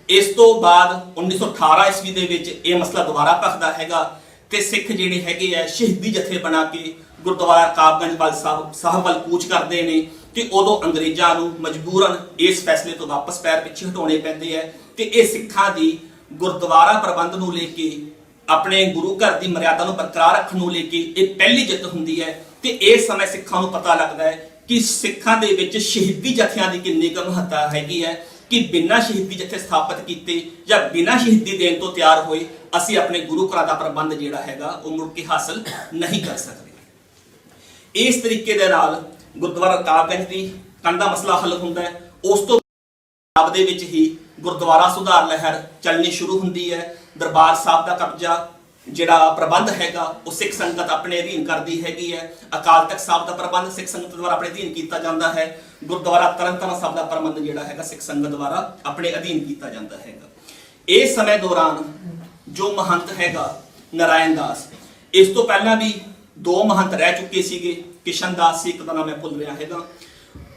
ਇਸ ਤੋਂ ਬਾਅਦ 1918 ਈਸਵੀ ਦੇ ਵਿੱਚ ਇਹ ਮਸਲਾ ਦੁਬਾਰਾ ਭਖਦਾ ਹੈਗਾ ਤੇ ਸਿੱਖ ਜਿਹੜੇ ਹੈਗੇ ਆ ਸ਼ਹੀਦੀ ਜਥੇ ਬਣਾ ਕੇ ਗੁਰਦੁਆਰਾ ਰਕਾਬਗੰਜ ਵੱਲ ਸਾਹਿਬ ਵੱਲ ਕੂਚ ਕਰਦੇ ਨੇ ਤੇ ਉਦੋਂ ਅੰਗਰੇਜ਼ਾਂ ਨੂੰ ਮਜਬੂਰਨ ਇਸ ਫੈਸਲੇ ਤੋਂ ਵਾਪਸ ਪੈਰ ਪਿੱਛੇ ਹਟਾਉਣੇ ਪੈਂਦੇ ਆ ਤੇ ਇਹ ਸਿੱਖਾਂ ਦੀ ਗੁਰਦੁਆਰਾ ਪ੍ਰਬੰਧ ਨੂੰ ਲੈ ਕੇ, ਆਪਣੇ ਗੁਰੂ ਘਰ ਦੀ ਮਰਿਆਦਾ ਨੂੰ ਬਰਕਰਾਰ ਰੱਖਣ ਨੂੰ ਲੈ ਕੇ ਇਹ ਪਹਿਲੀ ਜਿੱਤ ਹੁੰਦੀ ਹੈ। ਤੇ ਇਸ ਸਮੇਂ ਸਿੱਖਾਂ ਨੂੰ ਪਤਾ ਲੱਗਦਾ ਹੈ ਕਿ ਸਿੱਖਾਂ ਦੇ ਵਿੱਚ ਸ਼ਹੀਦੀ ਜਥਿਆਂ ਦੀ ਕਿੰਨੀ ਕੁ ਮਹੱਤਤਾ ਹੈਗੀ ਹੈ ਕਿ ਬਿਨਾਂ ਸ਼ਹੀਦੀ ਜਥੇ ਸਥਾਪਿਤ ਕੀਤੇ ਜਾਂ ਬਿਨਾਂ ਸ਼ਹੀਦੀ ਦੇਣ ਤੋਂ ਤਿਆਰ ਹੋਏ ਅਸੀਂ ਆਪਣੇ ਗੁਰੂ ਘਰਾਂ ਦਾ ਪ੍ਰਬੰਧ ਜਿਹੜਾ ਹੈਗਾ ਉਹ ਮੁੜ ਕੇ ਹਾਸਲ ਨਹੀਂ ਕਰ ਸਕਦੇ। ਇਸ ਤਰੀਕੇ ਦੇ ਨਾਲ ਗੁਰਦੁਆਰਾ ਰਕਾਬਗੰਜ ਦੀ ਕੰਧ ਦਾ ਮਸਲਾ ਹੱਲ ਹੁੰਦਾ ਹੈ। ਉਸ ਤੋਂ ਬਾਅਦ ਦੇ ਵਿੱਚ ਹੀ ਗੁਰਦੁਆਰਾ ਸੁਧਾਰ ਲਹਿਰ ਚੱਲਣੀ ਸ਼ੁਰੂ ਹੁੰਦੀ ਹੈ। ਦਰਬਾਰ ਸਾਹਿਬ ਦਾ ਕਬਜ਼ਾ ਜਿਹੜਾ ਪ੍ਰਬੰਧ ਹੈਗਾ ਉਹ ਸਿੱਖ ਸੰਗਤ ਆਪਣੇ ਅਧੀਨ ਕਰਦੀ ਹੈਗੀ ਹੈ। ਅਕਾਲ ਤਖਤ ਸਾਹਿਬ ਦਾ ਪ੍ਰਬੰਧ ਸਿੱਖ ਸੰਗਤ ਦੁਆਰਾ ਆਪਣੇ ਅਧੀਨ ਕੀਤਾ ਜਾਂਦਾ ਹੈ। ਗੁਰਦੁਆਰਾ ਤਰਨਤਾਰਨ ਸਾਹਿਬ ਦਾ ਪ੍ਰਬੰਧ ਜਿਹੜਾ ਹੈਗਾ ਸਿੱਖ ਸੰਗਤ ਦੁਆਰਾ ਆਪਣੇ ਅਧੀਨ ਕੀਤਾ ਜਾਂਦਾ ਹੈਗਾ। ਇਸ ਸਮੇਂ ਦੌਰਾਨ ਜੋ ਮਹੰਤ ਹੈਗਾ ਨਾਰਾਇਣ ਦਾਸ, ਇਸ ਤੋਂ ਪਹਿਲਾਂ ਵੀ ਦੋ ਮਹੰਤ ਰਹਿ ਚੁੱਕੇ ਸੀਗੇ। ਕਿਸ਼ਨ ਦਾਸ ਸੀ, ਇੱਕ ਦਾ ਨਾਮ ਮੈਂ ਭੁੱਲ ਰਿਹਾ ਹੈਗਾ।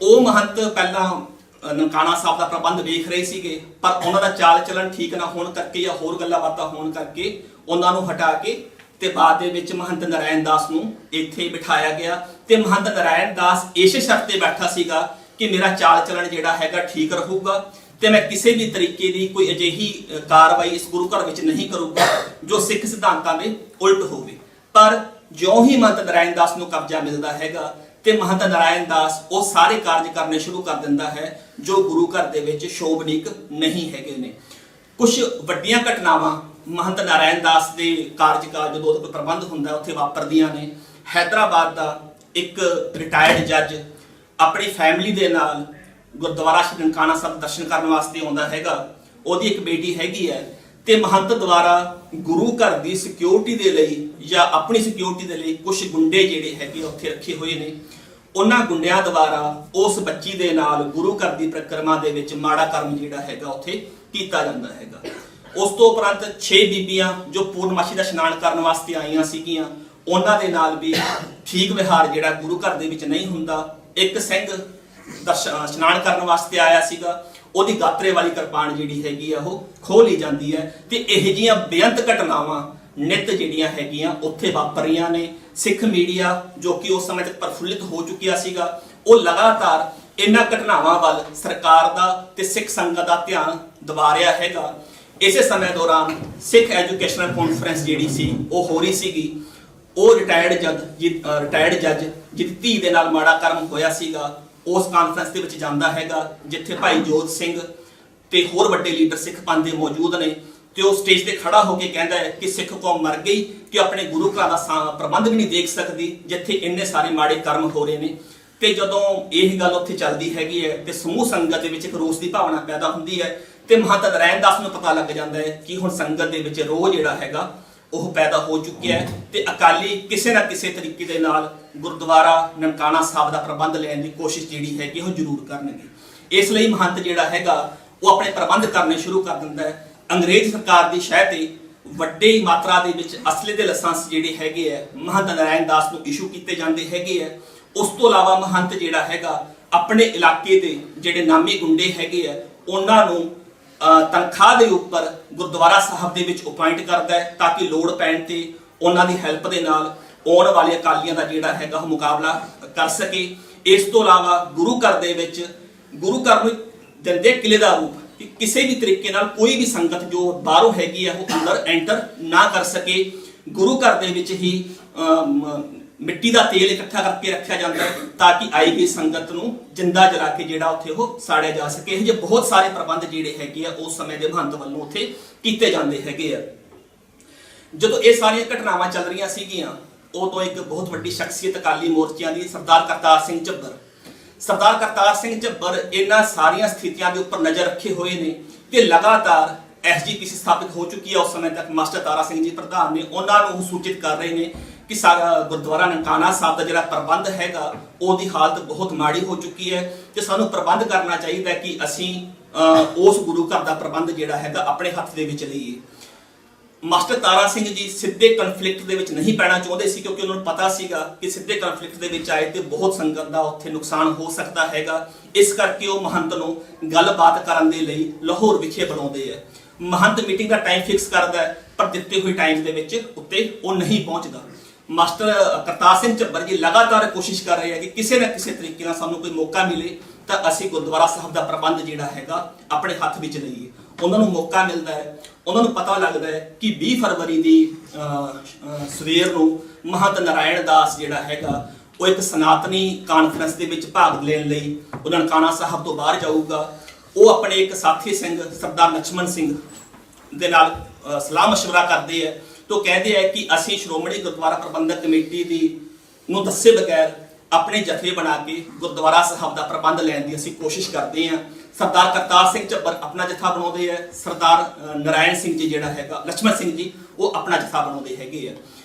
ਉਹ ਮਹੰਤ ਪਹਿਲਾਂ ਨਨਕਾਣਾ ਸਾਹਿਬ ਦਾ ਪ੍ਰਬੰਧ ਵੇਖ ਰਹੇ ਸੀਗੇ, ਪਰ ਉਹਨਾਂ ਦਾ ਚਾਲ ਚੱਲਣ ਠੀਕ ਨਾ ਹੋਣ ਕਰਕੇ ਜਾਂ ਹੋਰ ਗੱਲਾਂ ਬਾਤਾਂ ਹੋਣ ਕਰਕੇ ਉਹਨਾਂ ਨੂੰ ਹਟਾ ਕੇ ਤੇ ਬਾਅਦ ਦੇ ਵਿੱਚ ਮਹੰਤ ਨਾਰਾਇਣ ਦਾਸ ਨੂੰ ਇੱਥੇ ਬਿਠਾਇਆ ਗਿਆ। ਤੇ ਮਹੰਤ ਨਾਰਾਇਣ ਦਾਸ ਇਸੇ ਸ਼ਰਤ ਤੇ ਬੈਠਾ ਸੀਗਾ ਕਿ ਮੇਰਾ ਚਾਲ ਚੱਲਣ ਜਿਹੜਾ ਹੈਗਾ ਠੀਕ ਰਹੂਗਾ ਤੇ ਮੈਂ ਕਿਸੇ ਵੀ ਤਰੀਕੇ ਦੀ ਕੋਈ ਅਜਿਹੀ ਕਾਰਵਾਈ ਇਸ ਗੁਰੂ ਘਰ ਵਿੱਚ ਨਹੀਂ ਕਰੂੰਗਾ ਜੋ ਸਿੱਖ ਸਿਧਾਂਤਾਂ ਦੇ ਉਲਟ ਹੋਵੇ। ਪਰ ਜਿਉਂ ਹੀ ਮਹੰਤ ਨਾਰਾਇਣ ਦਾਸ ਨੂੰ ਕਬਜ਼ਾ ਮਿਲਦਾ ਹੈਗਾ ਤੇ ਮਹੰਤ ਨਾਰਾਇਣ ਦਾਸ ਉਹ ਸਾਰੇ ਕਾਰਜ ਕਰਨੇ ਸ਼ੁਰੂ ਕਰ ਦਿੰਦਾ ਹੈ ਜੋ ਗੁਰੂ ਘਰ ਦੇ ਵਿੱਚ ਸ਼ੋਭਨੀਕ ਨਹੀਂ ਹੈਗੇ ਨੇ। ਕੁਝ ਵੱਡੀਆਂ ਘਟਨਾਵਾਂ ਮਹੰਤ ਨਾਰਾਇਣ ਦਾਸ ਦੇ ਕਾਰਜਕਾਲ ਜਦੋਂ ਕੋਈ ਪ੍ਰਬੰਧ ਹੁੰਦਾ ਉੱਥੇ ਵਾਪਰਦੀਆਂ ਨੇ। ਹੈਦਰਾਬਾਦ ਦਾ ਇੱਕ ਰਿਟਾਇਰਡ ਜੱਜ ਆਪਣੀ ਫੈਮਿਲੀ ਦੇ ਨਾਲ ਗੁਰਦੁਆਰਾ ਸ਼੍ਰੀ ਨਨਕਾਣਾ ਸਾਹਿਬ ਦਰਸ਼ਨ ਕਰਨ ਵਾਸਤੇ ਆਉਂਦਾ ਹੈਗਾ। ਉਹਦੀ ਇੱਕ ਬੇਟੀ ਹੈਗੀ ਹੈ ਤੇ ਮਹੰਤ ਦੁਆਰਾ ਗੁਰੂ ਘਰ ਦੀ ਸਿਕਿਉਰਿਟੀ ਦੇ ਲਈ ਜਾਂ ਆਪਣੀ ਸਿਕਿਉਰਿਟੀ ਦੇ ਲਈ ਕੁਝ ਗੁੰਡੇ ਜਿਹੜੇ ਹੈਗੇ ਉੱਥੇ ਰੱਖੇ ਹੋਏ ਨੇ। ਉਹਨਾਂ ਗੁੰਡਿਆਂ ਦੁਆਰਾ ਉਸ ਬੱਚੀ ਦੇ ਨਾਲ ਗੁਰੂ ਘਰ ਦੀ ਪ੍ਰਕਰਮਾ ਦੇ ਵਿੱਚ ਮਾੜਾ ਕਰਮ ਜਿਹੜਾ ਹੈਗਾ ਉੱਥੇ ਕੀਤਾ ਜਾਂਦਾ ਹੈਗਾ। ਉਸ ਤੋਂ ਉਪਰੰਤ 6 ਬੀਬੀਆਂ ਜੋ ਪੂਰਨਮਾਸ਼ੀ ਦਾ ਇਸ਼ਨਾਨ ਕਰਨ ਵਾਸਤੇ ਆਈਆਂ ਸੀਗੀਆਂ, ਉਹਨਾਂ ਦੇ ਨਾਲ ਵੀ ਠੀਕ ਵਿਹਾਰ ਜਿਹੜਾ ਗੁਰੂ ਘਰ ਦੇ ਵਿੱਚ ਨਹੀਂ ਹੁੰਦਾ। ਇੱਕ ਸਿੰਘ ਇਸ਼ਨਾਨ ਕਰਨ ਵਾਸਤੇ ਆਇਆ ਸੀਗਾ, ਉਹਦੀ ਗਾਤਰੇ ਵਾਲੀ ਕਿਰਪਾਨ ਜਿਹੜੀ ਹੈਗੀ ਆ ਉਹ ਖੋਹ ਲਈ ਜਾਂਦੀ ਹੈ। ਤੇ ਇਹ ਜੀਆਂ ਬੇਅੰਤ ਘਟਨਾਵਾਂ ਨਿਤ ਜਿਹੜੀਆਂ ਹੈਗੀਆਂ ਉੱਥੇ ਵਾਪਰ ਰਹੀਆਂ ਨੇ। ਸਿੱਖ ਮੀਡੀਆ ਜੋ ਕਿ ਉਸ ਸਮੇਂ ਤੱਕ ਪ੍ਰਫੁੱਲਿਤ ਹੋ ਚੁੱਕਿਆ ਸੀਗਾ, ਉਹ ਲਗਾਤਾਰ ਇਹਨਾਂ ਘਟਨਾਵਾਂ ਵੱਲ ਸਰਕਾਰ ਦਾ ਤੇ ਸਿੱਖ ਸੰਗਤ ਦਾ ਧਿਆਨ ਦਿਵਾ ਰਿਹਾ ਹੈਗਾ। ਇਸੇ ਸਮੇਂ ਦੌਰਾਨ ਸਿੱਖ ਐਜੂਕੇਸ਼ਨਲ ਕਾਨਫਰੰਸ ਜਿਹੜੀ ਸੀ ਉਹ ਹੋ ਰਹੀ ਸੀਗੀ। ਉਹ ਰਿਟਾਇਰਡ ਜੱਜ ਜਿਹਦੀ ਧੀ ਦੇ ਨਾਲ ਮਾੜਾ ਕਰਮ ਹੋਇਆ ਸੀਗਾ, ਉਸ ਕਾਨਫਰੰਸ ਦੇ ਵਿੱਚ ਜਾਂਦਾ ਹੈਗਾ ਜਿੱਥੇ ਭਾਈ ਜੋਤ ਸਿੰਘ ਤੇ ਹੋਰ ਵੱਡੇ ਲੀਡਰ ਸਿੱਖ ਪੰਥ ਦੇ ਮੌਜੂਦ ਨੇ। ਤੇ ਉਹ ਸਟੇਜ ਤੇ ਖੜਾ ਹੋ ਕੇ ਕਹਿੰਦਾ ਹੈ ਕਿ ਸਿੱਖ ਕੌਮ ਮਰ ਗਈ ਕਿ ਆਪਣੇ ਗੁਰੂ ਘਰਾਂ ਦਾ ਪ੍ਰਬੰਧ ਵੀ ਨਹੀਂ ਦੇਖ ਸਕਦੀ ਜਿੱਥੇ ਇੰਨੇ ਸਾਰੇ ਮਾੜੇ ਕਰਮ ਹੋ ਰਹੇ ਨੇ। ਤੇ ਜਦੋਂ ਇਹ ਗੱਲ ਉੱਥੇ ਚੱਲਦੀ ਹੈਗੀ ਹੈ ਤੇ ਸਮੂਹ ਸੰਗਤ ਦੇ ਵਿੱਚ ਇੱਕ ਰੋਸ ਦੀ ਭਾਵਨਾ ਪੈਦਾ ਹੁੰਦੀ ਹੈ ਤੇ ਮਹੰਤ ਨਾਰਾਇਣ ਦਾਸ ਨੂੰ ਪਤਾ ਲੱਗ ਜਾਂਦਾ ਹੈ ਕਿ ਹੁਣ ਸੰਗਤ ਦੇ ਵਿੱਚ ਰੋਹ ਜਿਹੜਾ ਹੈਗਾ ਉਹ ਪੈਦਾ ਹੋ ਚੁੱਕਿਆ ਹੈ ਤੇ ਅਕਾਲੀ ਕਿਸੇ ਨਾ ਕਿਸੇ ਤਰੀਕੇ ਦੇ ਨਾਲ ਗੁਰਦੁਆਰਾ ਨਨਕਾਣਾ ਸਾਹਿਬ ਦਾ ਪ੍ਰਬੰਧ ਲੈਣ ਦੀ ਕੋਸ਼ਿਸ਼ ਜਿਹੜੀ ਹੈਗੀ ਉਹ ਜ਼ਰੂਰ ਕਰਨਗੇ। ਇਸ ਲਈ ਮਹੰਤ ਜਿਹੜਾ ਹੈਗਾ ਉਹ ਆਪਣੇ ਪ੍ਰਬੰਧ ਕਰਨੇ ਸ਼ੁਰੂ ਕਰ ਦਿੰਦਾ ਹੈ। ਅੰਗਰੇਜ਼ ਸਰਕਾਰ ਦੀ ਸ਼ਹਿ ਤੇ ਵੱਡੀ ਮਾਤਰਾ ਦੇ ਵਿੱਚ ਅਸਲੇ ਦੇ ਲਾਇਸੈਂਸ ਜਿਹੜੇ ਹੈਗੇ ਆ ਮਹੰਤ ਨਾਰਾਇਣ ਦਾਸ ਨੂੰ ਇਸ਼ੂ ਕੀਤੇ ਜਾਂਦੇ ਹੈਗੇ ਆ। ਉਸ ਤੋਂ ਇਲਾਵਾ ਮਹੰਤ ਜਿਹੜਾ ਹੈਗਾ ਆਪਣੇ ਇਲਾਕੇ ਦੇ ਜਿਹੜੇ ਨਾਮੀ ਗੁੰਡੇ ਹੈਗੇ ਆ ਉਹਨਾਂ ਨੂੰ ਤਨਖਾਹ ਦੇ ਉੱਪਰ ਗੁਰਦੁਆਰਾ ਸਾਹਿਬ ਦੇ ਵਿੱਚ ਅਪਾਇੰਟ ਕਰਦਾ ਹੈ ਤਾਂ ਕਿ ਲੋੜ ਪੈਣ ਤੇ ਉਹਨਾਂ ਦੀ ਹੈਲਪ ਦੇ ਨਾਲ ਆਉਣ ਵਾਲੇ ਅਕਾਲੀਆਂ ਦਾ ਜਿਹੜਾ ਹੈਗਾ ਉਹ ਮੁਕਾਬਲਾ ਕਰ ਸਕੇ। ਇਸ ਤੋਂ ਇਲਾਵਾ ਗੁਰੂ ਘਰ ਦੇ ਵਿੱਚ ਗੁਰੂ ਘਰ ਨੂੰ ਦਿੰਦੇ ਕਿਲੇ ਦਾ ਰੂਪ ਕਿ ਕਿਸੇ ਵੀ ਤਰੀਕੇ ਨਾਲ ਕੋਈ ਵੀ ਸੰਗਤ ਜੋ ਬਾਹਰੋਂ ਹੈਗੀ ਆ ਉਹ ਅੰਦਰ ਐਂਟਰ ਨਾ ਕਰ ਸਕੇ। ਗੁਰੂ ਘਰ ਦੇ ਵਿੱਚ ਹੀ ਮਿੱਟੀ ਦਾ ਤੇਲ ਇਕੱਠਾ ਕਰਕੇ ਰੱਖਿਆ ਜਾਂਦਾ ਹੈ ਤਾਂ ਕਿ ਆਈ ਗਈ ਸੰਗਤ ਨੂੰ ਜਿੰਦਾ ਜਲਾ ਕੇ ਜਿਹੜਾ ਉੱਥੇ ਉਹ ਸਾੜਿਆ ਜਾ ਸਕੇ। ਇਹ ਜੇ ਬਹੁਤ ਸਾਰੇ ਪ੍ਰਬੰਧ ਜਿਹੜੇ ਹੈਗੇ ਆ ਉਸ ਸਮੇਂ ਦੇ ਮਹੰਤ ਵੱਲੋਂ ਉੱਥੇ ਕੀਤੇ ਜਾਂਦੇ ਹੈਗੇ ਆ। ਜਦੋਂ ਇਹ ਸਾਰੀਆਂ ਘਟਨਾਵਾਂ ਚੱਲ ਰਹੀਆਂ ਸੀਗੀਆਂ ਉਦੋਂ ਇੱਕ ਬਹੁਤ ਵੱਡੀ ਸ਼ਖਸੀਅਤ ਅਕਾਲੀ ਮੋਰਚਿਆਂ ਦੀ ਸਰਦਾਰ ਕਰਤਾਰ ਸਿੰਘ ਝੱਬਰ ਸਰਦਾਰ ਕਰਤਾਰ ਸਿੰਘ ਝੱਬਰ ਇਹਨਾਂ ਸਾਰੀਆਂ ਸਥਿਤੀਆਂ ਦੇ ਉੱਪਰ ਨਜ਼ਰ ਰੱਖੇ ਹੋਏ ਨੇ ਤੇ ਲਗਾਤਾਰ ਐਸਜੀਪੀਸੀ ਸਥਾਪਿਤ ਹੋ ਚੁੱਕੀ ਹੈ। ਉਸ ਸਮੇਂ ਤੱਕ ਮਾਸਟਰ ਤਾਰਾ ਸਿੰਘ ਜੀ ਪ੍ਰਧਾਨ ਨੇ ਉਹਨਾਂ ਨੂੰ ਸੂਚਿਤ ਕਰ ਰਹੇ ਨੇ ਕਿ ਸਾਰਾ ਗੁਰਦੁਆਰਾ ਨਨਕਾਣਾ ਸਾਹਿਬ ਦਾ ਜਿਹੜਾ ਪ੍ਰਬੰਧ ਹੈਗਾ ਉਹਦੀ ਹਾਲਤ ਬਹੁਤ ਮਾੜੀ ਹੋ ਚੁੱਕੀ ਹੈ ਤੇ ਸਾਨੂੰ ਪ੍ਰਬੰਧ ਕਰਨਾ ਚਾਹੀਦਾ ਕਿ ਅਸੀਂ ਉਸ ਗੁਰੂ ਘਰ ਦਾ ਪ੍ਰਬੰਧ ਜਿਹੜਾ ਹੈਗਾ ਆਪਣੇ ਹੱਥ ਦੇ ਵਿੱਚ ਲਈਏ। ਮਾਸਟਰ ਤਾਰਾ ਸਿੰਘ ਜੀ ਸਿੱਧੇ ਕਨਫਲਿਕਟ ਦੇ ਵਿੱਚ ਨਹੀਂ ਪੈਣਾ ਚਾਹੁੰਦੇ ਸੀ ਕਿਉਂਕਿ ਉਹਨਾਂ ਨੂੰ ਪਤਾ ਸੀਗਾ ਕਿ ਸਿੱਧੇ ਕਨਫਲਿਕਟ ਦੇ ਵਿੱਚ ਆਏ ਤੇ ਬਹੁਤ ਸੰਗਤ ਦਾ ਉੱਥੇ ਨੁਕਸਾਨ ਹੋ ਸਕਦਾ ਹੈਗਾ। ਇਸ ਕਰਕੇ ਉਹ ਮਹੰਤ ਨੂੰ ਗੱਲਬਾਤ ਕਰਨ ਦੇ ਲਈ ਲਾਹੌਰ ਵਿਖੇ ਬੁਲਾਉਂਦੇ ਆ। ਮਹੰਤ ਮੀਟਿੰਗ ਦਾ ਟਾਈਮ ਫਿਕਸ ਕਰਦਾ ਹੈ ਪਰ ਦਿੱਤੇ ਹੋਏ ਟਾਈਮ ਦੇ ਵਿੱਚ ਉੱਤੇ ਉਹ ਨਹੀਂ ਪਹੁੰਚਦਾ। ਮਾਸਟਰ ਕਰਤਾਰ ਸਿੰਘ ਝੱਬਰ ਜੀ ਲਗਾਤਾਰ ਕੋਸ਼ਿਸ਼ ਕਰ ਰਹੇ ਆ ਕਿ ਕਿਸੇ ਨਾ ਕਿਸੇ ਤਰੀਕੇ ਨਾਲ ਸਾਨੂੰ ਕੋਈ ਮੌਕਾ ਮਿਲੇ ਤਾਂ ਅਸੀਂ ਗੁਰਦੁਆਰਾ ਸਾਹਿਬ ਦਾ ਪ੍ਰਬੰਧ ਜਿਹੜਾ ਹੈਗਾ ਆਪਣੇ ਹੱਥ ਵਿੱਚ ਲਈਏ। ਉਹਨਾਂ ਨੂੰ ਮੌਕਾ ਮਿਲਦਾ ਹੈ। ਉਹਨਾਂ ਨੂੰ ਪਤਾ ਲੱਗਦਾ ਹੈ ਕਿ 20 ਫਰਵਰੀ ਦੀ ਸਵੇਰ ਨੂੰ ਮਹੰਤ ਨਾਰਾਇਣ ਦਾਸ ਜਿਹੜਾ ਹੈਗਾ ਉਹ ਇੱਕ ਸਨਾਤਨੀ ਕਾਨਫਰੰਸ ਦੇ ਵਿੱਚ ਭਾਗ ਲੈਣ ਲਈ ਉਹ ਨਨਕਾਣਾ ਸਾਹਿਬ ਤੋਂ ਬਾਹਰ ਜਾਊਗਾ। ਉਹ ਆਪਣੇ ਇੱਕ ਸਾਥੀ ਸਿੰਘ ਸਰਦਾਰ ਲਛਮਣ ਸਿੰਘ ਦੇ ਨਾਲ ਸਲਾਹ ਮਸ਼ਵਰਾ ਕਰਦੇ ਆ तो कहते हैं कि ਅਸੀਂ ਸ਼੍ਰੋਮਣੀ ਗੁਰਦੁਆਰਾ ਪ੍ਰਬੰਧਕ ਕਮੇਟੀ ਦੀ ਨੂੰ ਦੱਸੇ ਬਗੈਰ ਆਪਣੇ ਜਥੇ ਬਣਾ ਕੇ ਗੁਰਦੁਆਰਾ ਸਾਹਿਬ ਦਾ ਪ੍ਰਬੰਧ ਲੈਣ ਦੀ ਅਸੀਂ ਕੋਸ਼ਿਸ਼ ਕਰਦੇ ਹਾਂ। ਸਰਦਾਰ ਕਰਤਾਰ ਸਿੰਘ ਝੱਬਰ ਆਪਣਾ ਜਥਾ ਬਣਾਉਂਦੇ ਆ, ਸਰਦਾਰ ਨਾਰਾਇਣ ਸਿੰਘ ਜੀ ਜਿਹੜਾ ਹੈਗਾ ਲਛਮਣ ਸਿੰਘ ਜੀ ਉਹ ਆਪਣਾ ਜਥਾ ਬਣਾਉਂਦੇ ਹੈਗੇ ਆ।